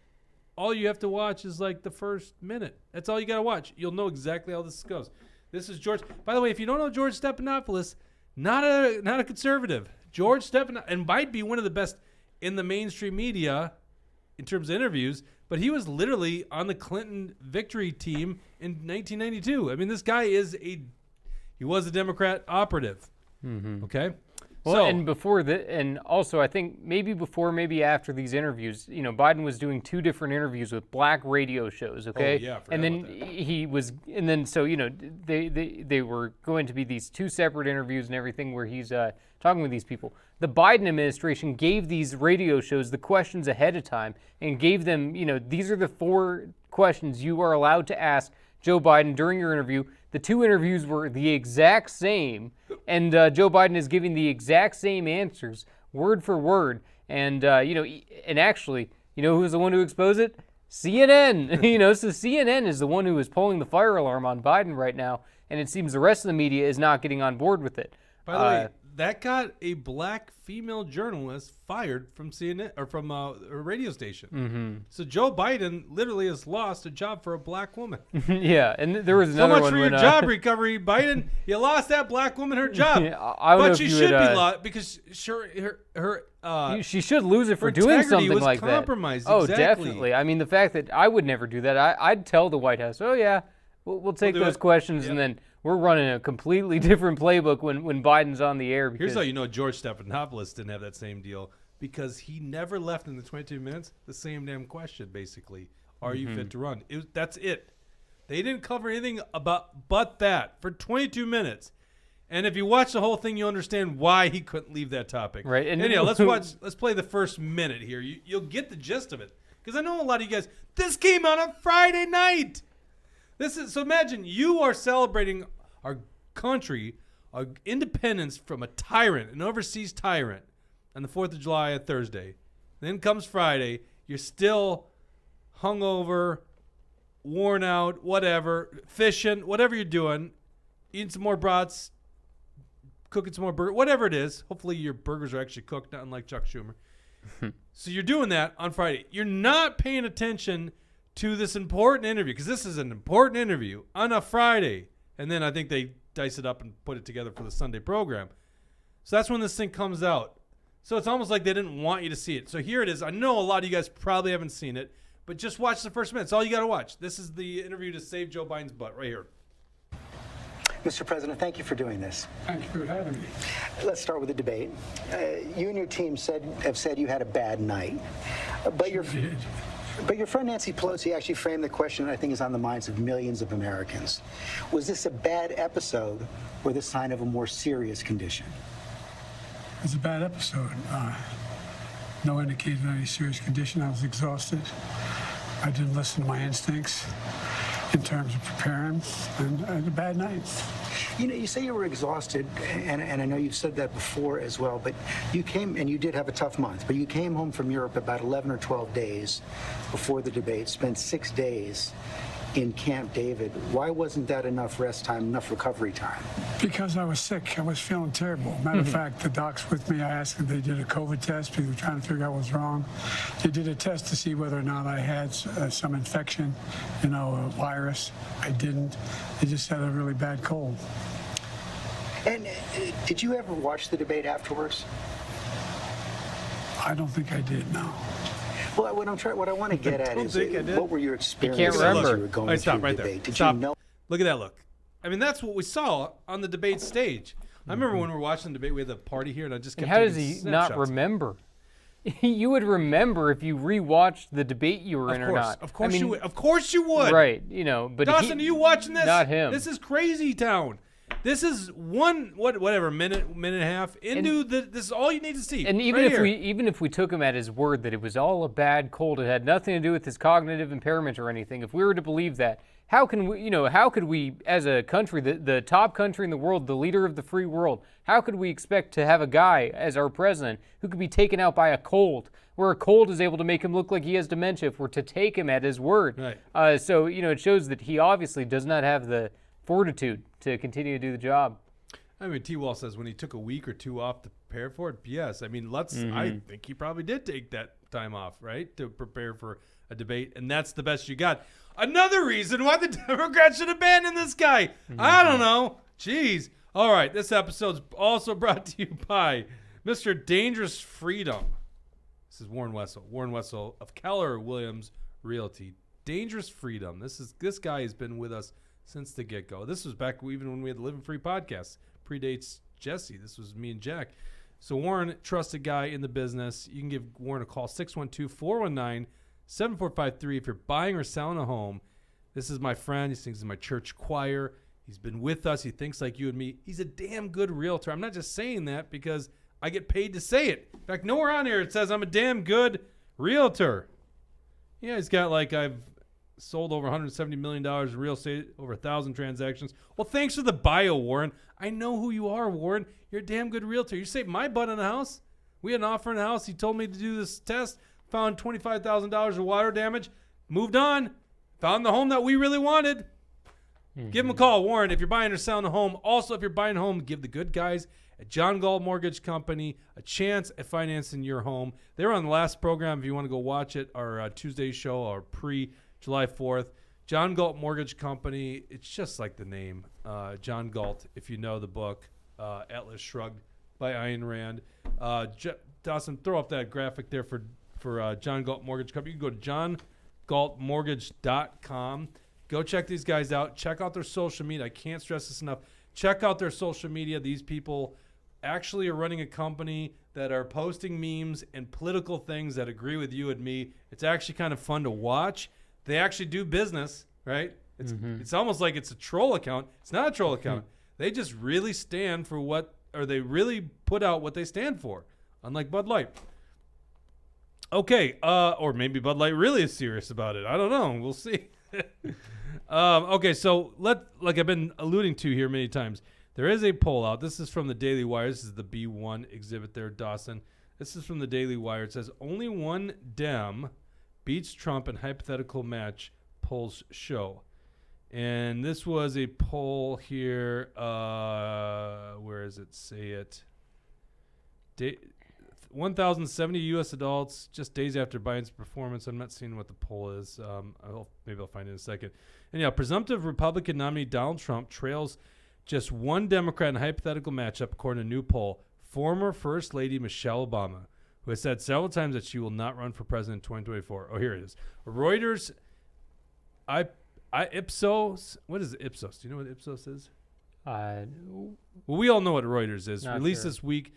All you have to watch is like the first minute. That's all you got to watch. You'll know exactly how this goes. This is George. By the way, if you don't know George Stephanopoulos, not a conservative. George Stephanopoulos, and might be one of the best in the mainstream media in terms of interviews, but he was literally on the Clinton victory team in 1992. I mean, this guy he was a Democrat operative. Okay? Well, and also I think maybe after these interviews, Biden was doing 2 different interviews with black radio shows, okay? Oh, yeah, and then so they were going to be these 2 separate interviews and everything where he's talking with these people. The Biden administration gave these radio shows the questions ahead of time and gave them, these are the 4 questions you are allowed to ask Joe Biden during your interview. The 2 interviews were the exact same, and Joe Biden is giving the exact same answers, word for word. And, and actually, who was the one to expose it? CNN. So CNN is the one who is pulling the fire alarm on Biden right now, and it seems the rest of the media is not getting on board with it. By the way, that got a black female journalist fired from CNN or from a radio station. So Joe Biden literally has lost a job for a black women. Yeah, and there was another one. So much for your job recovery, Biden. You lost that black woman her job, but she should be lost because she should lose it for doing something was like compromised. that. Oh, exactly. definitely. I mean, the fact that I would never do that. I'd tell the White House, we'll take those questions, and then we're running a completely different playbook when Biden's on the air. Here's how you know George Stephanopoulos didn't have that same deal, because he never left in the 22 minutes the same damn question, basically. Are you fit to run? That's it. They didn't cover anything but that for 22 minutes. And if you watch the whole thing, you understand why he couldn't leave that topipic. Right. And anyhow, let's play the first minute here. You'll get the gist of it. Because I know a lot of you guys, this came out on Friday night. So imagine you are celebrating our country independence from a tyrant, an overseas tyrant, on the 4th of July on Thursday. Then comes Friday. You're still hungover, worn out, whatever, fishing, whatever you're doing, eating some more brats, cooking some more burgers, whatever it is. Hopefully your burgers are actually cooked, not unlike Chuck Schumer. So you're doing that on Friday. You're not paying attention to this important interview, because this is an important interview on a Friday. And then I think they dice it up and put it together for the Sunday program. So that's when this thing comes out. So it's almost like they didn't want you to see it. So here it is. I know a lot of you guys probably haven't seen it, but just watch the first minute. It's all you got to watch. This is the interview to save Joe Biden's butt right here. Mr. President, thank you for doing this. Thank you for having me. Let's start with the debate. You and your team have said you had a bad night, but your friend Nancy Pelosi actually framed the question that I think is on the minds of millions of Americans. Was this a bad episode or the sign of a more serious condition? It's a bad episode. No indication of any serious condition. I was exhausted. I didn't listen to my instincts in terms of preparing, and I had a bad night. You know, you say you were exhausted, and I know you've said that before as well, but you came, and you did have a tough month, but you came home from Europe about 11 or 12 days before the debate, spent 6 days in Camp David. Why wasn't that enough rest time, enough recovery time? Because I was sick. I was feeling terrible. Matter of fact, the docs with me, I asked them, they did a COVID test because they were trying to figure out what was wrong. They did a test to see whether or not I had some infection, a virus. I didn't. They just had a really bad cold. And did you ever watch the debate afterwards? I don't think I did, no. Well, what I want to get at is, what were your experiences remember. as you were going Stop through right the there. debate? Did Stop. you know? Look at that look. I mean, that's what we saw on the debate stage. I remember when we were watching the debate, we had the party here, and I just kept And how does taking he not snapshots. remember? You would remember if you rewatched the debate you were in or not. Of course you would. Of course you would. Right, but Dawson, are you watching this? Not him. This is crazy town. This is minute and a half into this is all you need to see. And even right if here. even if we took him at his word that it was all a bad cold, it had nothing to do with his cognitive impairment or anything. If we were to believe that, how can we, how could we, as a country, the top country in the world, the leader of the free world, how could we expect to have a guy as our president who could be taken out by a cold, where a cold is able to make him look like he has dementia if we're to take him at his word? Right. So it shows that he obviously does not have the fortitude to continue to do the job. I mean, T. Wall says when he took a week or two off to prepare for it. Yes, I mean, I think he probably did take that time off, right, to prepare for a debate, and that's the best you got. Another reason why the Democrats should abandon this guy. I don't know. Jeez. All right, this episode's also brought to you by Mr. Dangerous Freedom. This is Warren Wessel. Warren Wessel of Keller Williams Realty. Dangerous Freedom. This guy has been with us since the get-go. This was back even when we had the Living Free podcast. Predates Jesse. This was me and Jack. So Warren, trusted guy in the business. You can give Warren a call, 612-419-7453. If you're buying or selling a home, this is my friend. He sings in my church choir. He's been with us. He thinks like you and me. He's a damn good realtor. I'm not just saying that because I get paid to say it. In fact, nowhere on here it says I'm a damn good realtor. Yeah, he's got I've sold over $170 million in real estate, over 1,000 transactions. Well, thanks for the bio, Warren. I know who you are, Warren. You're a damn good realtor. You saved my butt in a house. We had an offer in a house. He told me to do this test, found $25,000 of water damage, moved on, found the home that we really wanted. Give him a call, Warren, if you're buying or selling a home. Also, if you're buying a home, give the good guys at John Galt Mortgage Company a chance at financing your home. They were on the last program. If you want to go watch it, our Tuesday show, our July 4th. John Galt Mortgage Company. It's just like the name. John Galt, if you know the book, Atlas Shrugged by Ayn Rand. Dawson, throw up that graphic there for John Galt Mortgage Company. You can go to johngaltmortgage.com. Go check these guys out. Check out their social media. I can't stress this enough. Check out their social media. These people actually are running a company that are posting memes and political things that agree with you and me. It's actually kind of fun to watch. They actually do business, right? It's almost like it's a troll account. It's not a troll account. They just really stand for they really put out what they stand for, unlike Bud Light. Okay, or maybe Bud Light really is serious about it. I don't know. We'll see. Okay, so like I've been alluding to here many times, There is a poll out. This is from the Daily Wire. This is the B1 exhibit there, Dawson. This is from the Daily Wire. It says only one Dem beats Trump in hypothetical match, polls show. And this was a poll here. Where does it say it? 1,070 U.S. adults just days after Biden's performance. I'm not seeing what the poll is. Maybe I'll find it in a second. And yeah, presumptive Republican nominee Donald Trump trails just one Democrat in a hypothetical matchup, according to a new poll. Former First Lady Michelle Obama, who has said several times that she will not run for president in 2024. Oh, here it is. Reuters, Ipsos. What is Ipsos? Do you know what Ipsos is? Well, we all know what Reuters is. Released this week.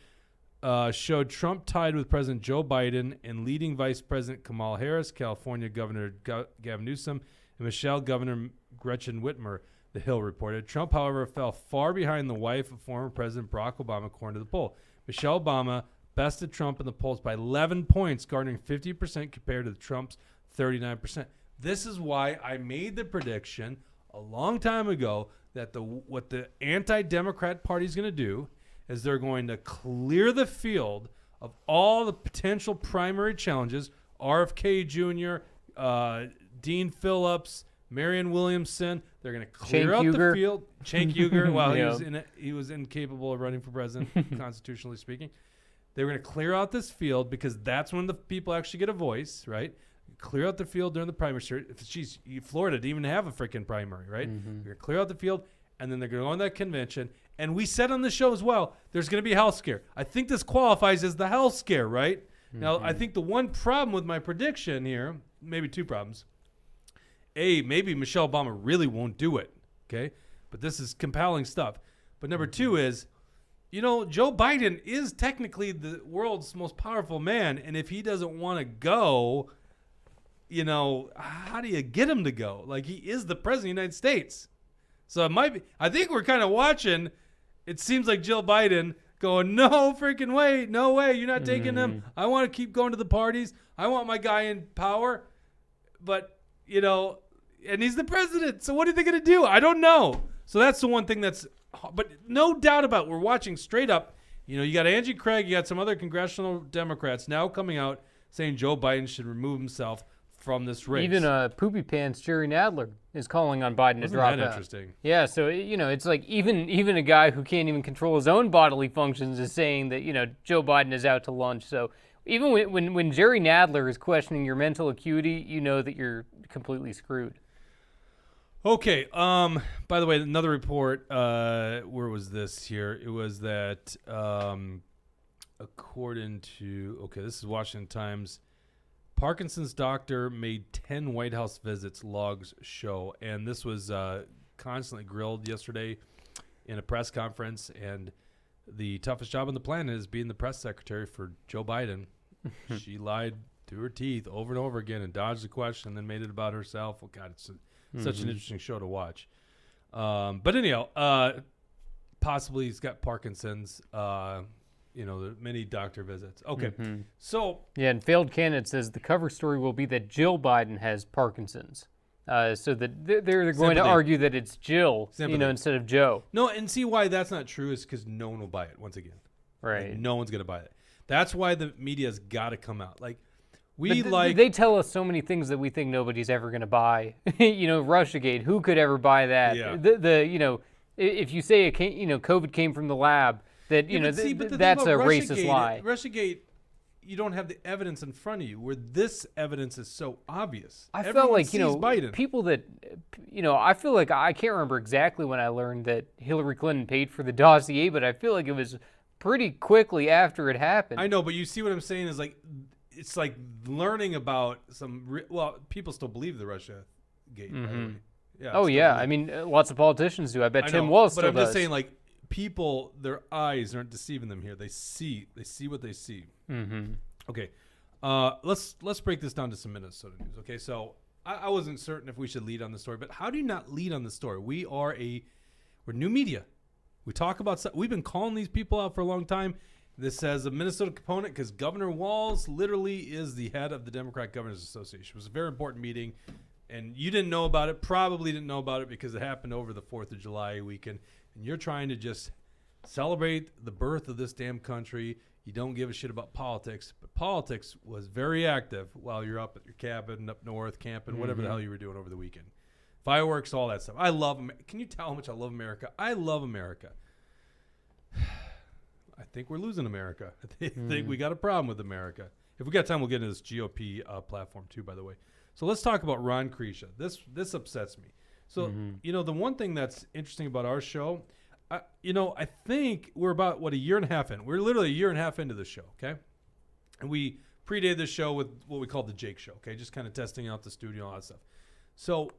Showed Trump tied with President Joe Biden and leading Vice President Kamala Harris, California Governor Gavin Newsom, and Michelle Governor Gretchen Whitmer, The Hill reported. Trump, however, fell far behind the wife of former President Barack Obama, according to the poll. Michelle Obama bested Trump in the polls by 11 points, garnering 50% compared to Trump's 39%. This is why I made the prediction a long time ago that what the anti-Democrat party is going to do is they're going to clear the field of all the potential primary challenges. RFK Jr., Dean Phillips, Marianne Williamson. They're going to clear out the field. Cenk Uygur, well, he was incapable of running for president, constitutionally speaking. They were going to clear out this field because that's when the people actually get a voice, right? Clear out the field during the primary. Florida didn't even have a freaking primary, right? They're going to clear out the field, and then they're going to go on that convention. And we said on the show as well, there's going to be a health scare. I think this qualifies as the health scare, right? Now, I think the one problem with my prediction here, maybe two problems. A, maybe Michelle Obama really won't do it, okay? But this is compelling stuff. But number two is, Joe Biden is technically the world's most powerful man. And if he doesn't want to go, how do you get him to go? Like, he is the president of the United States. So it might be, I think we're kind of watching. It seems like Jill Biden going, no freaking way. No way. You're not taking him. I want to keep going to the parties. I want my guy in power. But, and he's the president. So what are they going to do? I don't know. So that's the one thing but no doubt about it, we're watching straight up. You got Angie Craig. You got some other congressional Democrats now coming out saying Joe Biden should remove himself from this race. Even Poopy Pants Jerry Nadler is calling on Biden to drop out. Isn't that interesting? Yeah, so it's like even a guy who can't even control his own bodily functions is saying that Joe Biden is out to lunch. So even when Jerry Nadler is questioning your mental acuity, you know that you're completely screwed. Okay. By the way, another report. Where was this here? It was that according to this is Washington Times. Parkinson's doctor made 10 White House visits, logs show. And this was constantly grilled yesterday in a press conference. And the toughest job on the planet is being the press secretary for Joe Biden. She lied through her teeth over and over again and dodged the question and then made it about herself. Oh, God, it's such an interesting show to watch. But anyhow, possibly he's got Parkinson's. The many doctor visits. Okay. So. Yeah, and Failed Candidate says the cover story will be that Jill Biden has Parkinson's. So that they're going to argue that it's Jill, instead of Joe. No, and see why that's not true is because no one will buy it once again. Right. Like, no one's going to buy it. That's why the media's got to come out. Like, they tell us so many things that we think nobody's ever going to buy. Russiagate, who could ever buy that? Yeah. If you say COVID came from the lab, that that's a racist lie. Russiagate, you don't have the evidence in front of you, where this evidence is so obvious. I felt like Biden. People that I feel like I can't remember exactly when I learned that Hillary Clinton paid for the dossier, but I feel like it was pretty quickly after it happened. I know, but you see what I'm saying is like it's like learning about people still believe the Russia gate. By the way. Yeah. Oh yeah, I mean, lots of politicians do. I bet Tim Walz still does. But I'm just saying, like, people, their eyes aren't deceiving them here. They see what they see. Okay, let's break this down to some Minnesota news. Okay, so I wasn't certain if we should lead on the story, but how do you not lead on the story? We're new media. We talk about we've been calling these people out for a long time. This has a Minnesota component because Governor Walz literally is the head of the Democrat Governors Association. It was a very important meeting, and you didn't know about it. Probably didn't know about it because it happened over the 4th of July weekend. and you're trying to just celebrate the birth of this damn country. You don't give a shit about politics, but politics was very active while you're up at your cabin up north, camping, whatever the hell you were doing over the weekend. Fireworks, all that stuff. I love America. Can you tell how much I love America? I love America. I think we're losing America. I think we got a problem with America. If we got time, we'll get into this GOP platform too, by the way. So let's talk about Ron Krisha. This upsets me. So, the one thing that's interesting about our show, I think we're about, a year and a half in. We're literally a year and a half into the show, okay? And we predated the show with what we call the Jake Show, okay? Just kind of testing out the studio and all that stuff. So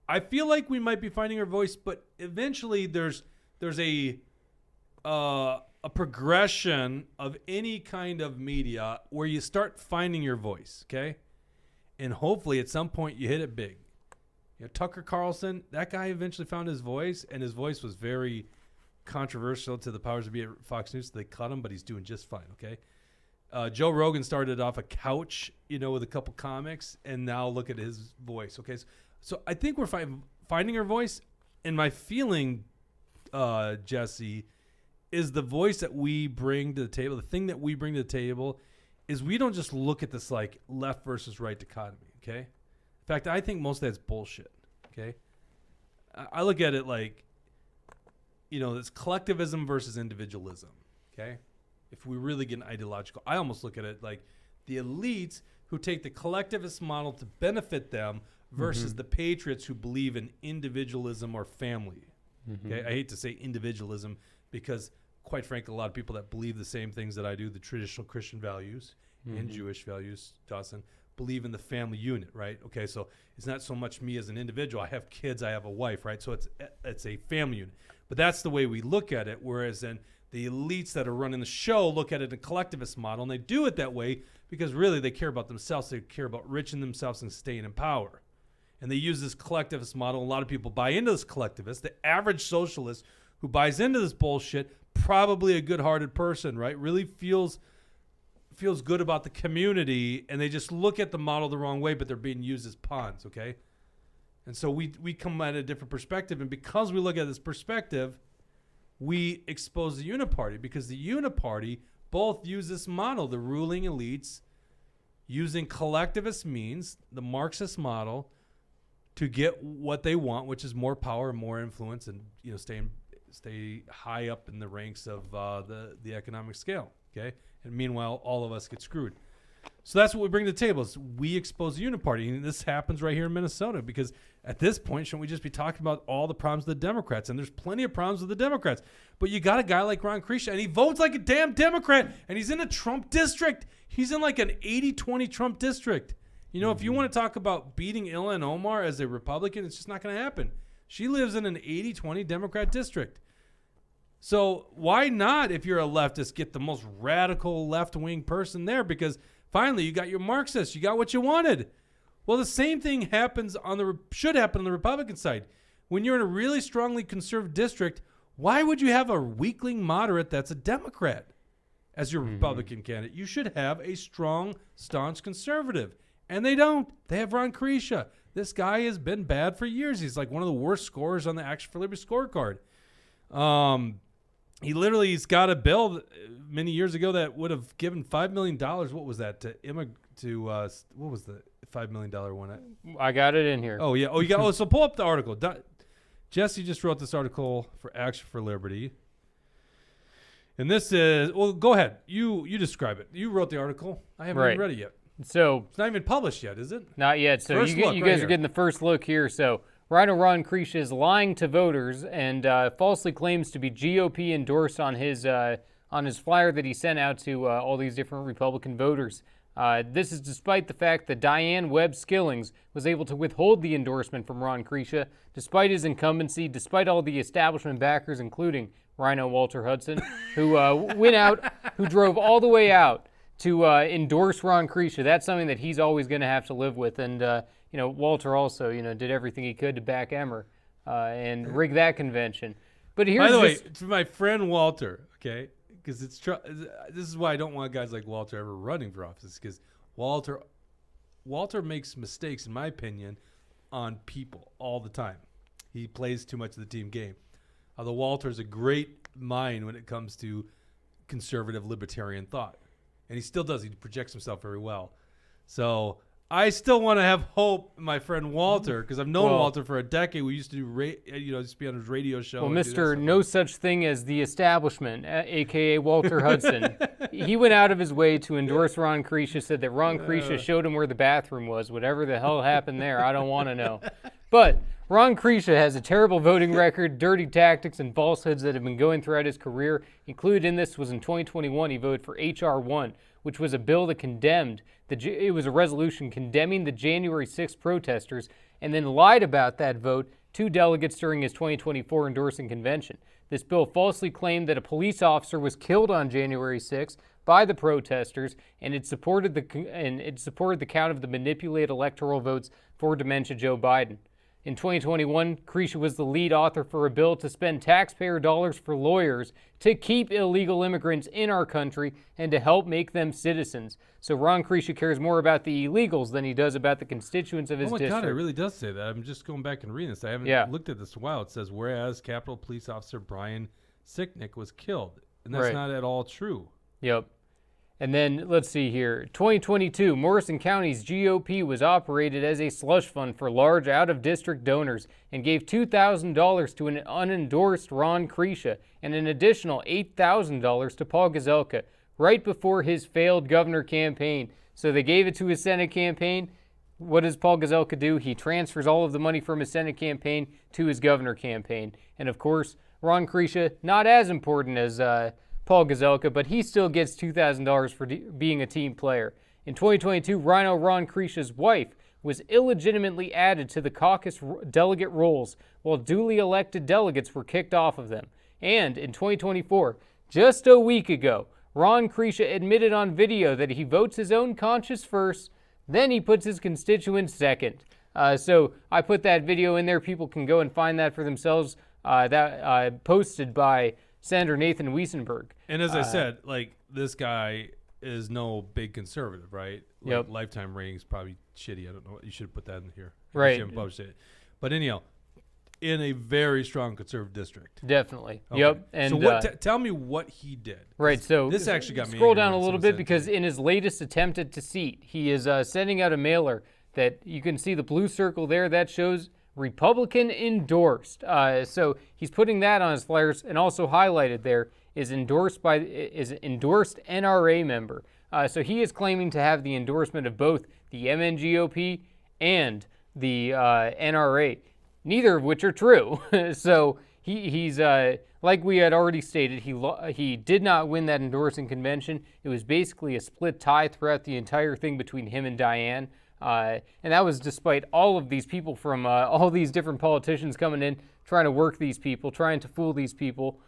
I feel like we might be finding our voice, but eventually there's a progression of any kind of media where you start finding your voice, okay? And hopefully at some point you hit it big. Tucker Carlson, that guy eventually found his voice, and his voice was very controversial to the powers that be at Fox News. So they cut him, but he's doing just fine, okay? Joe Rogan started off a couch, with a couple comics, and now look at his voice, okay? So I think we're finding our voice, and my feeling, Jesse, is the voice that we bring to the table, the thing that we bring to the table, is we don't just look at this like left versus right dichotomy, okay? In fact, I think most of that's bullshit, okay? I look at it like, it's collectivism versus individualism, okay? If we really get ideological, I almost look at it like the elites who take the collectivist model to benefit them versus the patriots who believe in individualism or family. Okay, I hate to say individualism because, quite frankly, a lot of people that believe the same things that I do, the traditional Christian values and Jewish values, Dawson, believe in the family unit, right? Okay, so it's not so much me as an individual. I have kids, I have a wife, right? So it's a family unit. But that's the way we look at it, whereas then the elites that are running the show look at it in a collectivist model, and they do it that way because really they care about themselves. They care about enriching themselves and staying in power. And they use this collectivist model. A lot of people buy into this collectivist. The average socialist who buys into this bullshit, probably a good-hearted person, right? Really feels good about the community, and they just look at the model the wrong way, but they're being used as pawns, okay? And so we come at a different perspective, and because we look at this perspective, we expose the uniparty, because the uniparty both use this model, the ruling elites using collectivist means, the Marxist model, to get what they want, which is more power, more influence, and stay high up in the ranks of the economic scale. Okay, and meanwhile, all of us get screwed. So that's what we bring to the table. Is we expose the uniparty, and this happens right here in Minnesota. Because at this point, shouldn't we just be talking about all the problems with the Democrats? And there's plenty of problems with the Democrats. But you got a guy like Ron Krisha, and he votes like a damn Democrat, and he's in a Trump district. He's in like an 80-20 Trump district. If you want to talk about beating Ilhan Omar as a Republican, it's just not going to happen. She lives in an 80-20 Democrat district. So why not, if you're a leftist, get the most radical left-wing person there? Because finally, you got your Marxists. You got what you wanted. Well, the same thing should happen on the Republican side. When you're in a really strongly conservative district, why would you have a weakling moderate that's a Democrat as your Republican candidate? You should have a strong, staunch conservative. And they don't. They have Ron Krisha. This guy has been bad for years. He's like one of the worst scorers on the Action for Liberty scorecard. He's got a bill many years ago that would have given $5 million. What was that what was the $5 million one? I got it in here. Oh yeah. Oh, you got. So pull up the article. Jesse just wrote this article for Action for Liberty. And this is, go ahead. You describe it. You wrote the article. I haven't even read it yet. So it's not even published yet, is it? Not yet. So you guys are getting the first look here. So Rhino Ron Krisha is lying to voters and falsely claims to be GOP endorsed on his flyer that he sent out to all these different Republican voters. This is despite the fact that Diane Webb Skillings was able to withhold the endorsement from Ron Krisha, despite his incumbency, despite all the establishment backers, including Rhino Walter Hudson, who who drove all the way out to endorse Ron Krisha. That's something that he's always going to have to live with. And, Walter also, did everything he could to back Emmer and rig that convention. But here's By the way, to my friend Walter, okay, because this is why I don't want guys like Walter ever running for office, because Walter makes mistakes, in my opinion, on people all the time. He plays too much of the team game. although Walter's a great mind when it comes to conservative libertarian thought. And he still does. He projects himself very well. So I still want to have hope in my friend Walter, because I've known Walter for a decade. We used to do, used to be on his radio show. Well, Mr. No Such Thing as the Establishment, a.k.a. Walter Hudson, he went out of his way to endorse Ron Krisha, said that Ron Krisha showed him where the bathroom was. Whatever the hell happened there, I don't want to know. But Ron Krisha has a terrible voting record, dirty tactics, and falsehoods that have been going throughout his career. Included in this was in 2021, he voted for H.R. 1, which was a bill that condemned, it was a resolution condemning the January 6th protesters, and then lied about that vote to delegates during his 2024 endorsing convention. This bill falsely claimed that a police officer was killed on January 6th by the protesters, and it supported the count of the manipulated electoral votes for dementia Joe Biden. In 2021, Krisha was the lead author for a bill to spend taxpayer dollars for lawyers to keep illegal immigrants in our country and to help make them citizens. So Ron Krisha cares more about the illegals than he does about the constituents of his district. Oh my God, it really does say that. I'm just going back and reading this. I haven't looked at this in a while. It says, whereas Capitol Police Officer Brian Sicknick was killed. And that's not at all true. Yep. And then, let's see here, 2022, Morrison County's GOP was operated as a slush fund for large out-of-district donors and gave $2,000 to an unendorsed Ron Krisha and an additional $8,000 to Paul Gazelka right before his failed governor campaign. So they gave it to his Senate campaign. What does Paul Gazelka do? He transfers all of the money from his Senate campaign to his governor campaign. And of course, Ron Krisha, not as important as Paul Gazelka, but he still gets $2,000 for being a team player. In 2022, Rhino Ron Krisha's wife was illegitimately added to the caucus delegate rolls, while duly elected delegates were kicked off of them. And in 2024, just a week ago, Ron Krisha admitted on video that he votes his own conscience first, then he puts his constituents second. So I put that video in there. People can go and find that for themselves. Posted by Senator Nathan Wiesenberg. And as I said, like, this guy is no big conservative, right? Like, lifetime ratings probably shitty. I don't know. You should have put that in here. Right. You haven't published it. But anyhow, in a very strong conservative district. Definitely. Okay. Yep. And so what, tell me what he did. Right. So this actually got me. Scroll down a little bit, because in his latest attempted to seat, he is sending out a mailer that you can see the blue circle there that shows Republican endorsed. So he's putting that on his flyers, and also highlighted there is endorsed NRA member. So he is claiming to have the endorsement of both the MNGOP and the NRA, neither of which are true. So he's like we had already stated, he did not win that endorsing convention. It was basically a split tie throughout the entire thing between him and Diane. And that was despite all of these people from all these different politicians coming in, trying to work these people, trying to fool these people.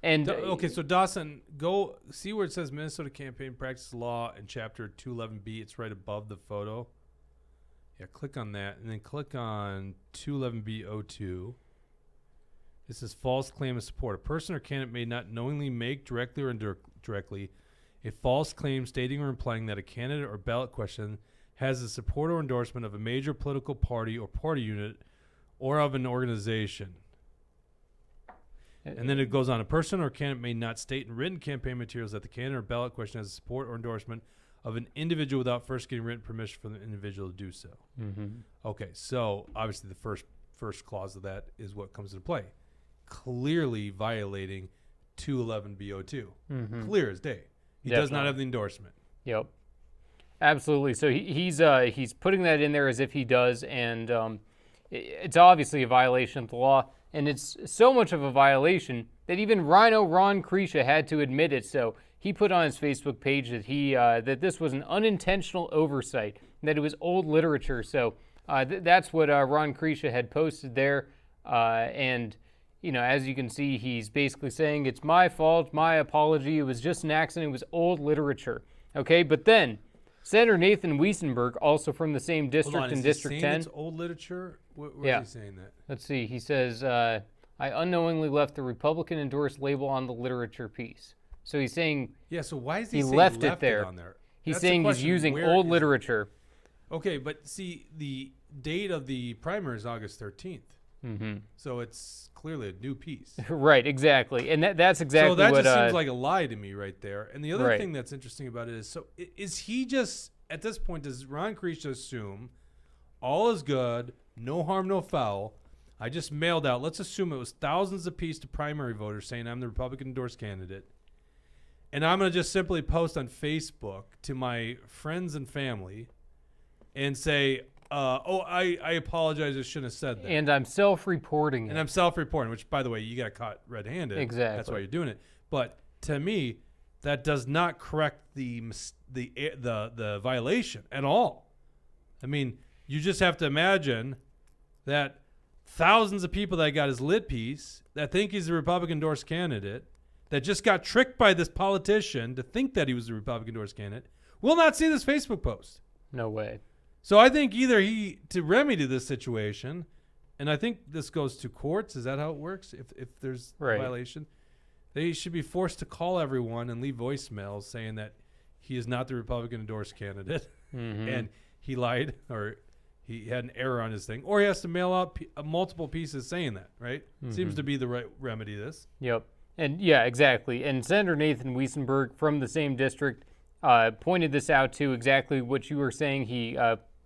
Okay, so Dawson, go see where it says Minnesota Campaign Practice Law in Chapter 211B. It's right above the photo. Yeah, click on that, and then click on 211B02. It says false claim of support. A person or candidate may not knowingly make, directly or indirectly, a false claim stating or implying that a candidate or ballot question has the support or endorsement of a major political party or party unit or of an organization. And then it goes on. A person or candidate may not state in written campaign materials that the candidate or ballot question has the support or endorsement of an individual without first getting written permission from the individual to do so. Mm-hmm. Okay, so obviously the first clause of that is what comes into play. Clearly violating 211B02. Mm-hmm. Clear as day. He does not have the endorsement. Yep. Absolutely. So he's putting that in there as if he does, and it's obviously a violation of the law, and it's so much of a violation that even Rhino Ron Krisha had to admit it. So he put on his Facebook page that that this was an unintentional oversight, that it was old literature. So that's what Ron Krisha had posted there, and as you can see, he's basically saying it's my fault, my apology. It was just an accident. It was old literature. Okay, but then Senator Nathan Wiesenberg, also from the same district in District 10. It's old literature? Where is he saying that? Let's see. He says, I unknowingly left the Republican endorsed label on the literature piece. So he's saying so why is he left it there? On there? He's saying he's using old literature. Okay, but see, the date of the primary is August 13th. Mm-hmm. So it's clearly a new piece. Right, exactly. And that's exactly so that what... just seems like a lie to me right there. And the other Right. thing that's interesting about it is, so is he just, at this point, does Ron Kreischer assume all is good, no harm, no foul? I just mailed out, let's assume it was thousands apiece to primary voters saying I'm the Republican endorsed candidate. And I'm going to just simply post on Facebook to my friends and family and say, I apologize. I shouldn't have said that. And I'm self-reporting it. And I'm self-reporting, which, by the way, you got caught red-handed. Exactly. That's why you're doing it. But to me, that does not correct the violation at all. I mean, you just have to imagine that thousands of people that got his lit piece that think he's a Republican endorsed candidate that just got tricked by this politician to think that he was a Republican endorsed candidate will not see this Facebook post. No way. So I think either to remedy this situation, and I think this goes to courts. Is that how it works? If there's a violation, they should be forced to call everyone and leave voicemails saying that he is not the Republican endorsed candidate and he lied or he had an error on his thing, or he has to mail out multiple pieces saying that, right? Seems to be the right remedy to this. Yep. And yeah, exactly. And Senator Nathan Wiesenberg from the same district pointed this out too, exactly what you were saying. He,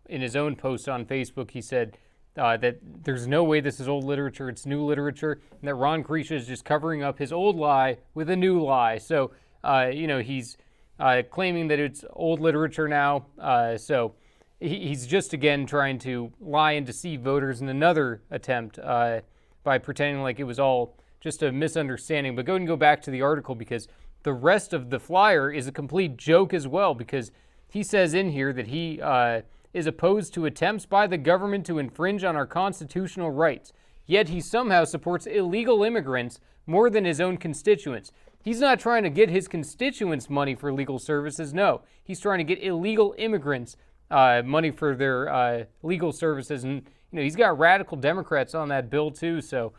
in his own post on Facebook, he said that there's no way this is old literature, it's new literature, and that Ron Kreischer is just covering up his old lie with a new lie. So, he's claiming that it's old literature now. So he's just, again, trying to lie and deceive voters in another attempt by pretending like it was all just a misunderstanding. But go and go back to the article, because the rest of the flyer is a complete joke as well, because he says in here that he is opposed to attempts by the government to infringe on our constitutional rights, yet he somehow supports illegal immigrants more than his own constituents. He's not trying to get his constituents money for legal services, no. He's trying to get illegal immigrants money for their legal services. And, he's got radical Democrats on that bill too, so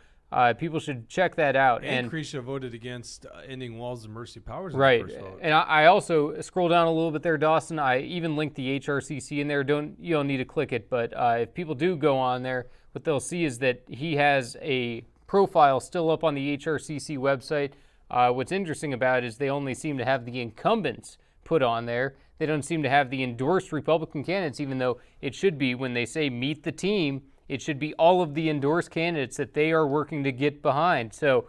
people should check that out. And Kreischer voted against ending Walz and Mercy Powers in right. the first vote. And I also scroll down a little bit there, Dawson. I even linked the HRCC in there. You don't need to click it, but if people do go on there, what they'll see is that he has a profile still up on the HRCC website. What's interesting about it is they only seem to have the incumbents put on there. They don't seem to have the endorsed Republican candidates, even though it should be, when they say meet the team, it should be all of the endorsed candidates that they are working to get behind. So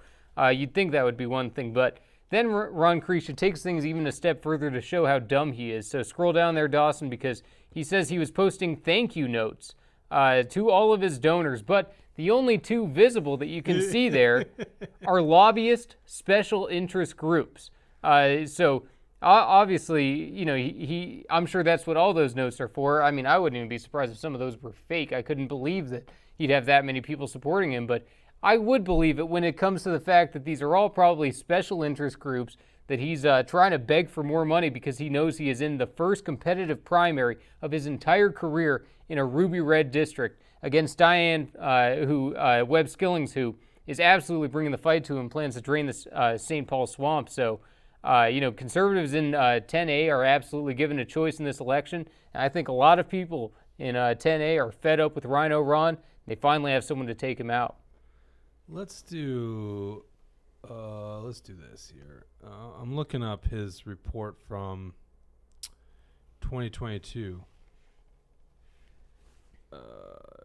you'd think that would be one thing. But then Ron Kreischer takes things even a step further to show how dumb he is. So scroll down there, Dawson, because he says he was posting thank you notes to all of his donors. But the only two visible that you can see there are lobbyist special interest groups. So obviously, I'm sure that's what all those notes are for. I mean, I wouldn't even be surprised if some of those were fake. I couldn't believe that he'd have that many people supporting him. But I would believe it when it comes to the fact that these are all probably special interest groups, that he's trying to beg for more money because he knows he is in the first competitive primary of his entire career in a ruby red district against Diane Webb Skillings, who is absolutely bringing the fight to him, plans to drain this St. Paul swamp. So, conservatives in 10A are absolutely given a choice in this election. And I think a lot of people in 10A are fed up with Rhino Ron. They finally have someone to take him out. Let's do this here. I'm looking up his report from 2022.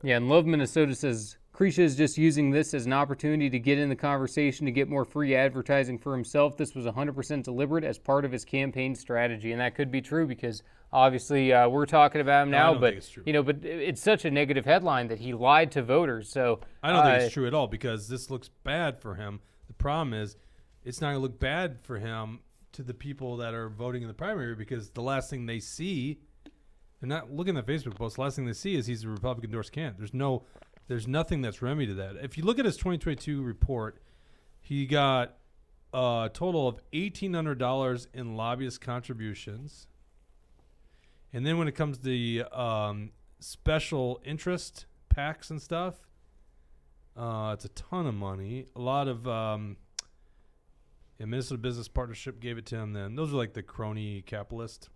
And Love Minnesota says Kreischer is just using this as an opportunity to get in the conversation, to get more free advertising for himself. This was 100% deliberate as part of his campaign strategy, and that could be true because obviously we're talking about him now, but but it's such a negative headline that he lied to voters. So I don't think it's true at all, because this looks bad for him. The problem is it's not going to look bad for him to the people that are voting in the primary, because the last thing they see, they're not looking at the Facebook post. The last thing they see is he's a Republican endorsed candidate. There's nothing that's remedy to that. If you look at his 2022 report, he got a total of $1,800 in lobbyist contributions. And then when it comes to the special interest PACs and stuff, it's a ton of money. A lot of Minnesota Business Partnership gave it to him then. Those are like the crony capitalist.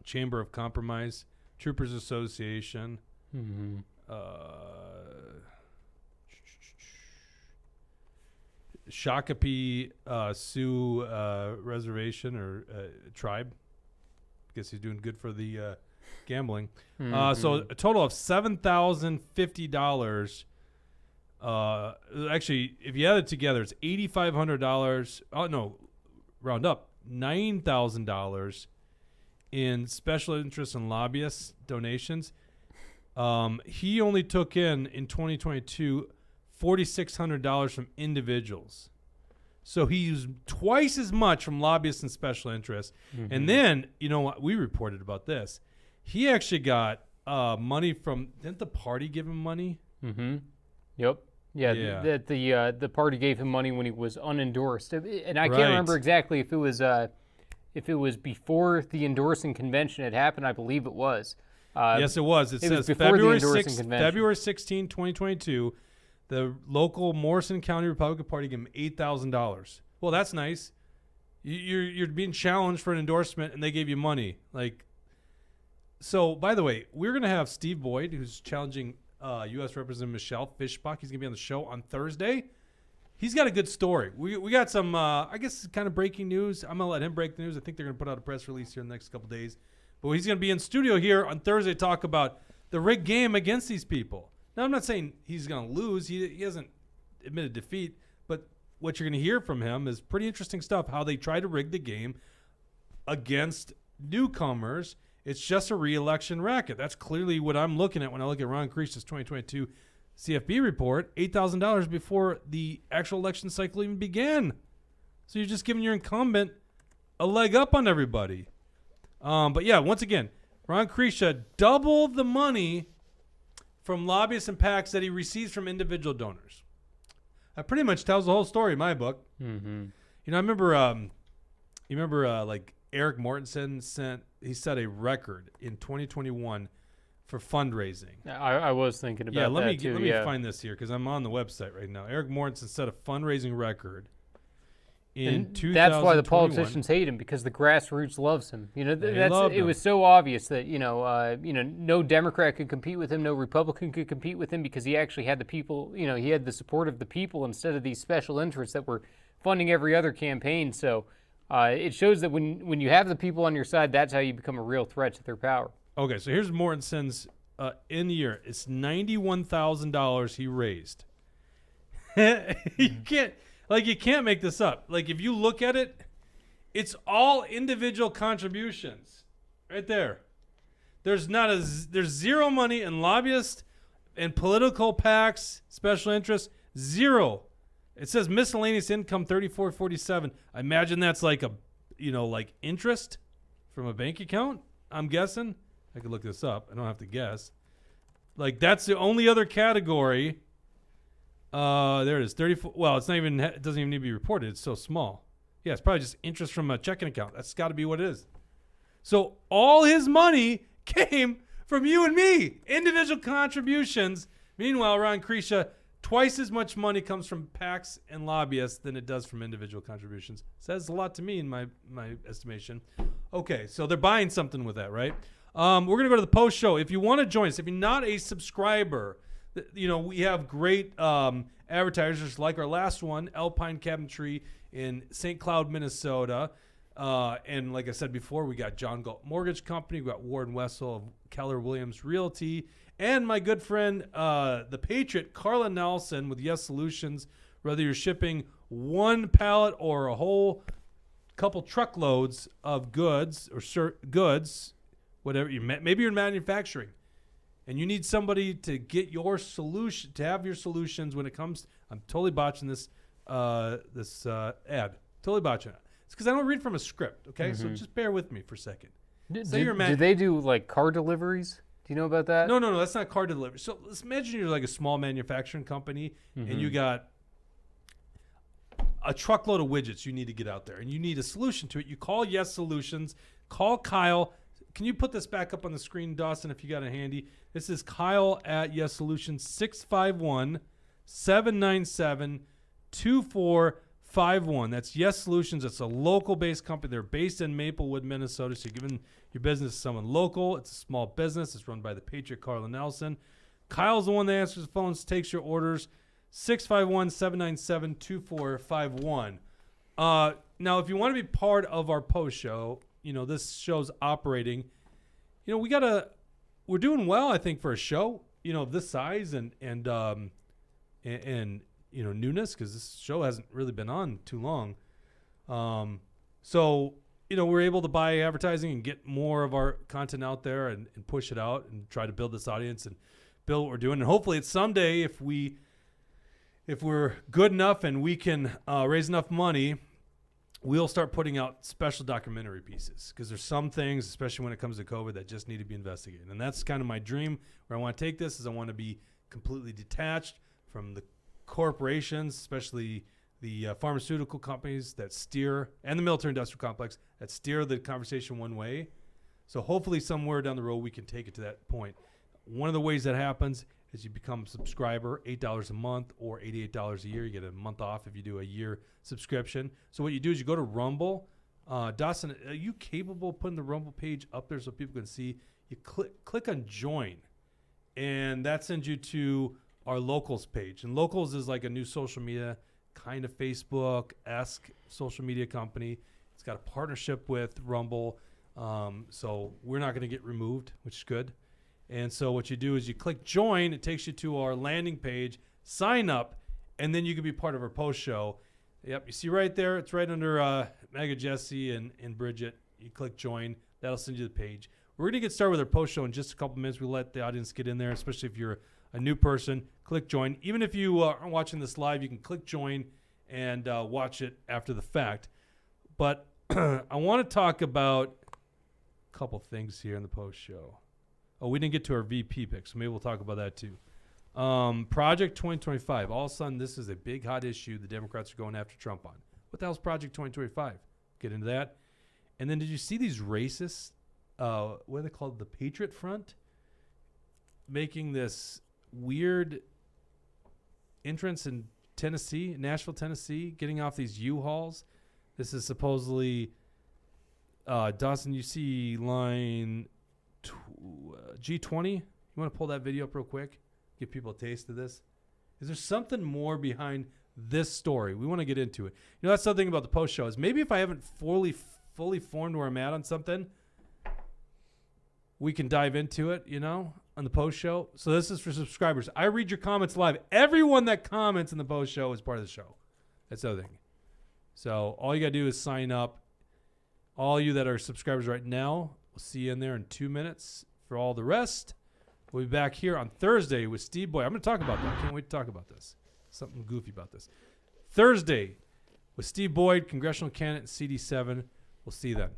Chamber of Compromise, Troopers Association, Shakopee Sioux reservation or tribe. I guess he's doing good for the gambling. So a total of $7,050. Actually, if you add it together, it's $8,500. Oh no, round up $9,000 in special interest and lobbyist donations. He only took in 2022 $4,600 from individuals. So he used twice as much from lobbyists and special interests. And then, you know what? We reported about this. He actually got money from, didn't the party give him money? Yep. Yeah. The party gave him money when he was unendorsed. And I can't remember exactly if it was before the endorsing convention had happened. I believe it was. Yes, it was. It says February 16, 2022, the local Morrison County Republican Party gave him $8,000. Well, that's nice. You're being challenged for an endorsement, and they gave you money. So, by the way, we're going to have Steve Boyd, who's challenging U.S. Representative Michelle Fischbach. He's going to be on the show on Thursday. He's got a good story. We got some, I guess, kind of breaking news. I'm going to let him break the news. I think they're going to put out a press release here in the next couple days. But he's going to be in studio here on Thursday to talk about the rigged game against these people. Now, I'm not saying he's going to lose. He hasn't admitted defeat. But what you're going to hear from him is pretty interesting stuff, how they try to rig the game against newcomers. It's just a re-election racket. That's clearly what I'm looking at when I look at Ron Kreischer's 2022 CFB report, $8,000 before the actual election cycle even began. So you're just giving your incumbent a leg up on everybody. But yeah, once again, Ron Kreischer doubled the money from lobbyists and PACs that he receives from individual donors. That pretty much tells the whole story in my book. You know, I remember, like Eric Mortensen set a record in 2021 for fundraising. I was thinking about that let too. me find this here because I'm on the website right now. Eric Mortensen set a fundraising record in 2021. That's why the politicians hate him, because the grassroots loves him. You know, it was so obvious that no Democrat could compete with him, no Republican could compete with him, because he actually had the people. You know, he had the support of the people instead of these special interests that were funding every other campaign. So it shows that when you have the people on your side, that's how you become a real threat to their power. Okay, so here's Mortensen's in the year. It's $91,000 he raised. You can't make this up. Like, if you look at it, it's all individual contributions right there. There's zero money in lobbyists and political PACs, special interests, zero. It says miscellaneous income $34.47. I imagine that's like like interest from a bank account, I'm guessing. I could look this up. I don't have to guess. Like, that's the only other category. There it is, 34. Well, it doesn't even need to be reported. It's so small. Yeah, it's probably just interest from a checking account. That's got to be what it is. So all his money came from you and me, individual contributions. Meanwhile, Ron Kreischer, twice as much money comes from PACs and lobbyists than it does from individual contributions. Says a lot to me in my estimation. Okay, so they're buying something with that, right? We're going to go to the post show. If you want to join us, if you're not a subscriber, we have great advertisers like our last one, Alpine Cabin Tree in St. Cloud, Minnesota. And like I said before, we got John Galt Mortgage Company. We got Warren Wessel of Keller Williams Realty. And my good friend, the Patriot, Carla Nelson with Yes Solutions. Whether you're shipping one pallet or a whole couple truckloads of goods or goods, whatever, maybe you're in manufacturing. And you need somebody to get your solution, to have your solutions when it comes. I'm totally botching this ad. Totally botching it. It's because I don't read from a script, okay? So just bear with me for a second. Do they do, like, car deliveries? Do you know about that? No, that's not car delivery. So let's imagine you're like a small manufacturing company, and you got a truckload of widgets you need to get out there, and you need a solution to it. You call Yes Solutions. Call Kyle. Can you put this back up on the screen, Dawson, if you got it handy? This is Kyle at Yes Solutions, 651-797-2451. That's Yes Solutions. It's a local-based company. They're based in Maplewood, Minnesota, so you're giving your business to someone local. It's a small business. It's run by the Patriot, Carla Nelson. Kyle's the one that answers the phones, takes your orders. 651-797-2451. Now, if you want to be part of our post show, this show's operating. We're doing well, I think, for a show, this size and newness, because this show hasn't really been on too long. So, we're able to buy advertising and get more of our content out there and push it out and try to build this audience and build what we're doing. And hopefully it's someday, if we're good enough and we can raise enough money, we'll start putting out special documentary pieces, because there's some things, especially when it comes to COVID, that just need to be investigated. And that's kind of my dream. Where I want to take this is I want to be completely detached from the corporations, especially the pharmaceutical companies that steer, and the military industrial complex that steer the conversation one way. So hopefully somewhere down the road we can take it to that point. One of the ways that happens is you become a subscriber, $8 a month or $88 a year. You get a month off if you do a year subscription. So what you do is you go to Rumble. Dawson, are you capable of putting the Rumble page up there so people can see? You click on join, and that sends you to our Locals page. And Locals is like a new social media, kind of Facebook-esque social media company. It's got a partnership with Rumble, so we're not going to get removed, which is good. And so what you do is you click join. It takes you to our landing page, sign up, and then you can be part of our post show. Yep, you see right there, it's right under MAGA Jesse and Bridget. You click join. That'll send you the page. We're going to get started with our post show in just a couple minutes. We'll let the audience get in there, especially if you're a new person. Click join. Even if you aren't watching this live, you can click join and watch it after the fact. But I want to talk about a couple things here in the post show. Oh, we didn't get to our VP pick, so maybe we'll talk about that too. Project 2025. All of a sudden, this is a big hot issue the Democrats are going after Trump on. What the hell's Project 2025? Get into that. And then did you see these racists, what are they called? The Patriot Front? Making this weird entrance in Tennessee, Nashville, Tennessee, getting off these U-Hauls. This is supposedly, Dawson, you see line G20? You want to pull that video up real quick? Give people a taste of this. Is there something more behind this story? We want to get into it. That's something about the post show is maybe if I haven't fully formed where I'm at on something, we can dive into it, on the post show. So this is for subscribers. I read your comments live. Everyone that comments in the post show is part of the show. That's the other thing. So all you got to do is sign up. All you that are subscribers right now, we'll see you in there in 2 minutes. For all the rest, we'll be back here on Thursday with Steve Boyd. I'm going to talk about that. I can't wait to talk about this. Something goofy about this. Thursday with Steve Boyd, congressional candidate in CD7. We'll see you then.